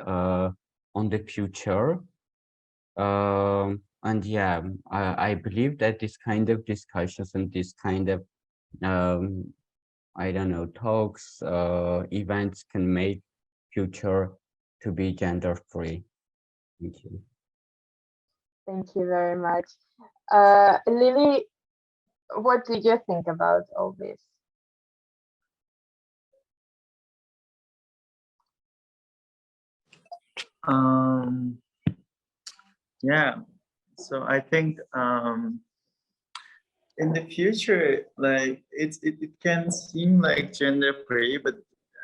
on the future. And yeah, I believe that this kind of discussions and this kind of I don't know, talks, events can make future to be gender free. Thank you. Thank you very much. Lily, what do you think about all this? Yeah, so I think in the future, like it can seem like gender free, but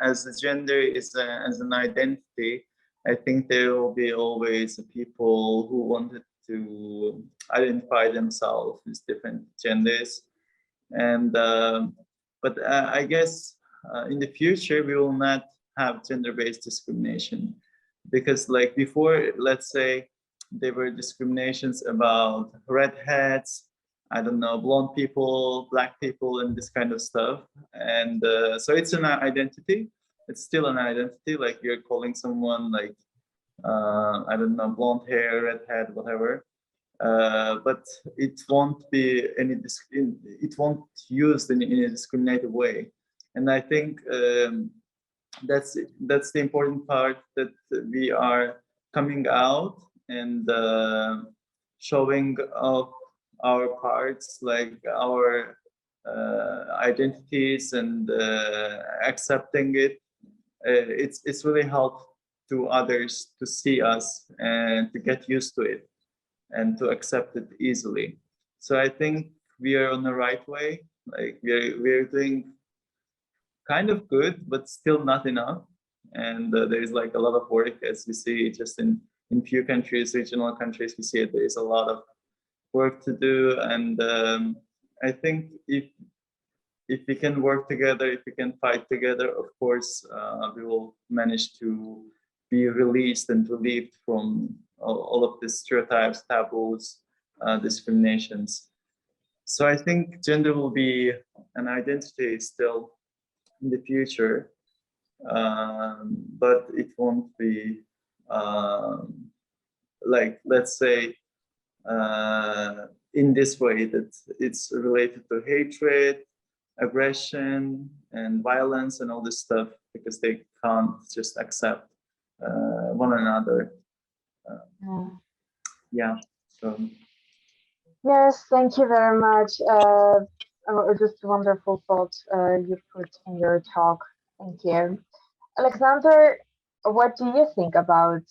as the gender is as an identity, I think there will be always people who wanted to identify themselves as different genders, and but I guess in the future we will not have gender-based discrimination, because like before, let's say there were discriminations about redheads, I don't know, blonde people, black people, and this kind of stuff. And so it's an identity. It's still an identity. Like you're calling someone like, I don't know, blonde hair, redhead, whatever. But it won't be any, it won't used in a discriminative way. And I think that's the important part, that we are coming out and showing off our parts, like our identities, and accepting it. It's really helped to others to see us and to get used to it and to accept it easily. So I think we are on the right way. Like we're doing kind of good, but still not enough. And there is like a lot of work, as we see just in few countries, regional countries, we see there is a lot of work to do. And I think if we can work together, if we can fight together, of course, we will manage to be released and relieved from all of these stereotypes, taboos, discriminations. So I think gender will be an identity still in the future, but it won't be like, let's say, in this way, that it's related to hatred, aggression, and violence, and all this stuff, because they can't just accept one another. Yeah. So. Yes, thank you very much. Just wonderful thoughts you put in your talk. Thank you. Alexander, what do you think about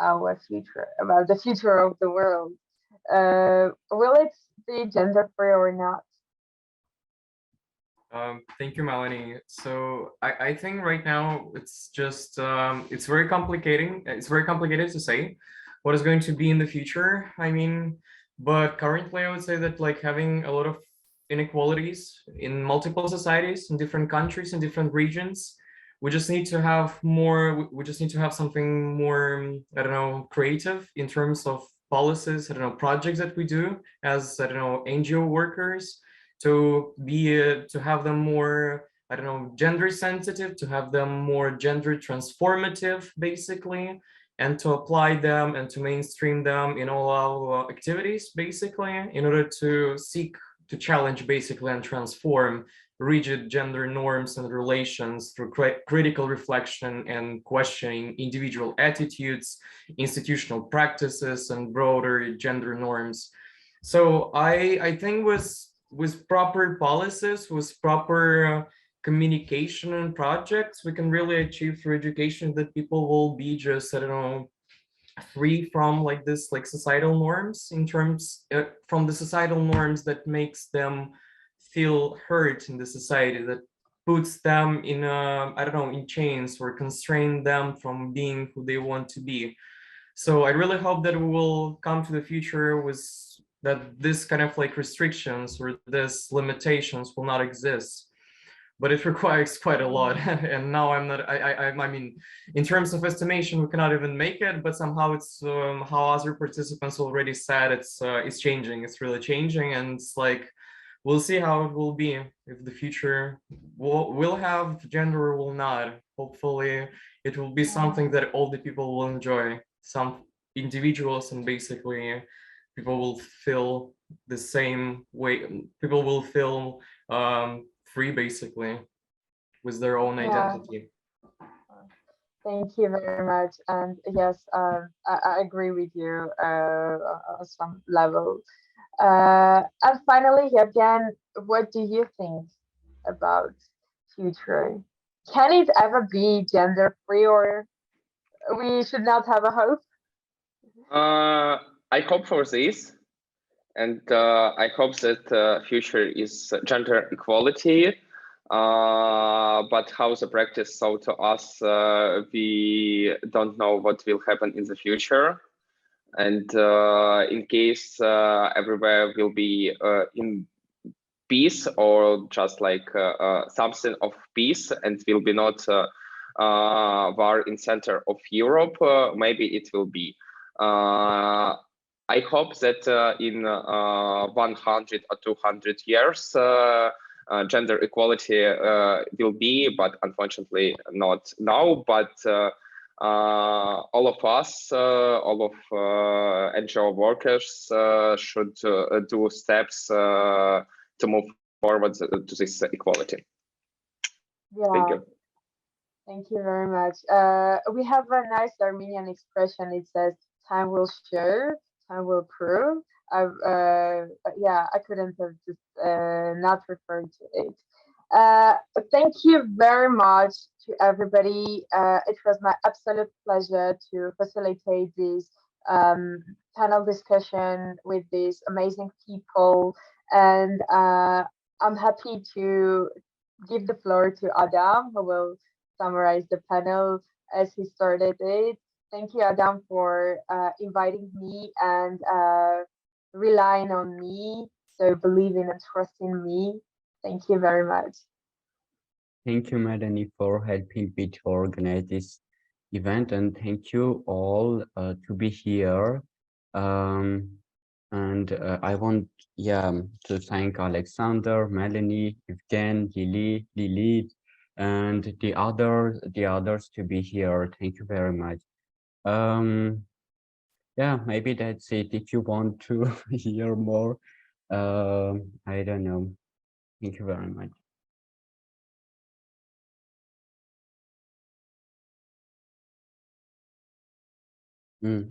our future, about the future of the world? Will it be gender free or not? Thank you, Melanie. So I think right now it's just it's very complicated. It's very complicated to say what is going to be in the future. I mean, but currently I would say that like having a lot of inequalities in multiple societies, in different countries, in different regions, we just need to have more. We just need to have something more, I don't know, creative in terms of policies. I don't know, projects that we do as, I don't know, NGO workers, to be to have them more, I don't know, gender sensitive, to have them more gender transformative, basically, and to apply them and to mainstream them in all our activities, basically, in order to seek to challenge, basically, and transform rigid gender norms and relations through critical reflection and questioning individual attitudes, institutional practices, and broader gender norms. So I think with proper policies, with proper communication and projects, we can really achieve through education that people will be just, I don't know, free from like this, like societal norms, in terms from the societal norms that makes them feel hurt in the society, that puts them in I don't know, in chains, or constrain them from being who they want to be. So I really hope that we will come to the future with that this kind of like restrictions or this limitations will not exist. But it requires quite a lot. And now I'm not, I mean, in terms of estimation, we cannot even make it, but somehow it's how other participants already said, it's changing, it's really changing. And it's like, we'll see how it will be, if the future will have gender or will not. Hopefully it will be something that all the people will enjoy, some individuals, and basically people will feel the same way, people will feel free, basically, with their own identity. Thank you very much. And yes, I agree with you on some level. And finally, again, what do you think about future? Can it ever be gender free, or we should not have a hope? I hope for this, and I hope that future is gender equality. But how the practice so to us, we don't know what will happen in the future. And in case everywhere will be in peace, or just like something of peace, and will be not war in center of Europe, maybe it will be. I hope that in 100 or 200 years, gender equality will be, but unfortunately not now. But all of us, all of NGO workers should do steps to move forward to this equality. Yeah. Thank you. Thank you very much. We have a nice Armenian expression. It says, "Time will show, time will prove." Yeah, I couldn't have just not referred to it. Thank you very much to everybody. It was my absolute pleasure to facilitate this panel discussion with these amazing people. And I'm happy to give the floor to Adam, who will summarize the panel as he started it. Thank you, Adam, for inviting me and relying on me, so believing and trusting me. Thank you very much. Thank you, Melanie, for helping me to organize this event, and thank you all to be here. And I want, to thank Alexander, Melanie, Evgen, Lily, and the others to be here. Thank you very much. Yeah, maybe that's it. If you want to hear more, I don't know. Thank you very much.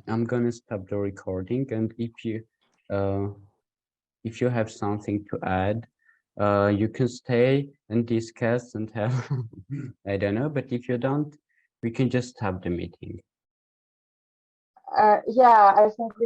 I'm gonna stop the recording, and if you have something to add, you can stay and discuss and have I don't know, but if you don't, we can just stop the meeting. Yeah, I think we have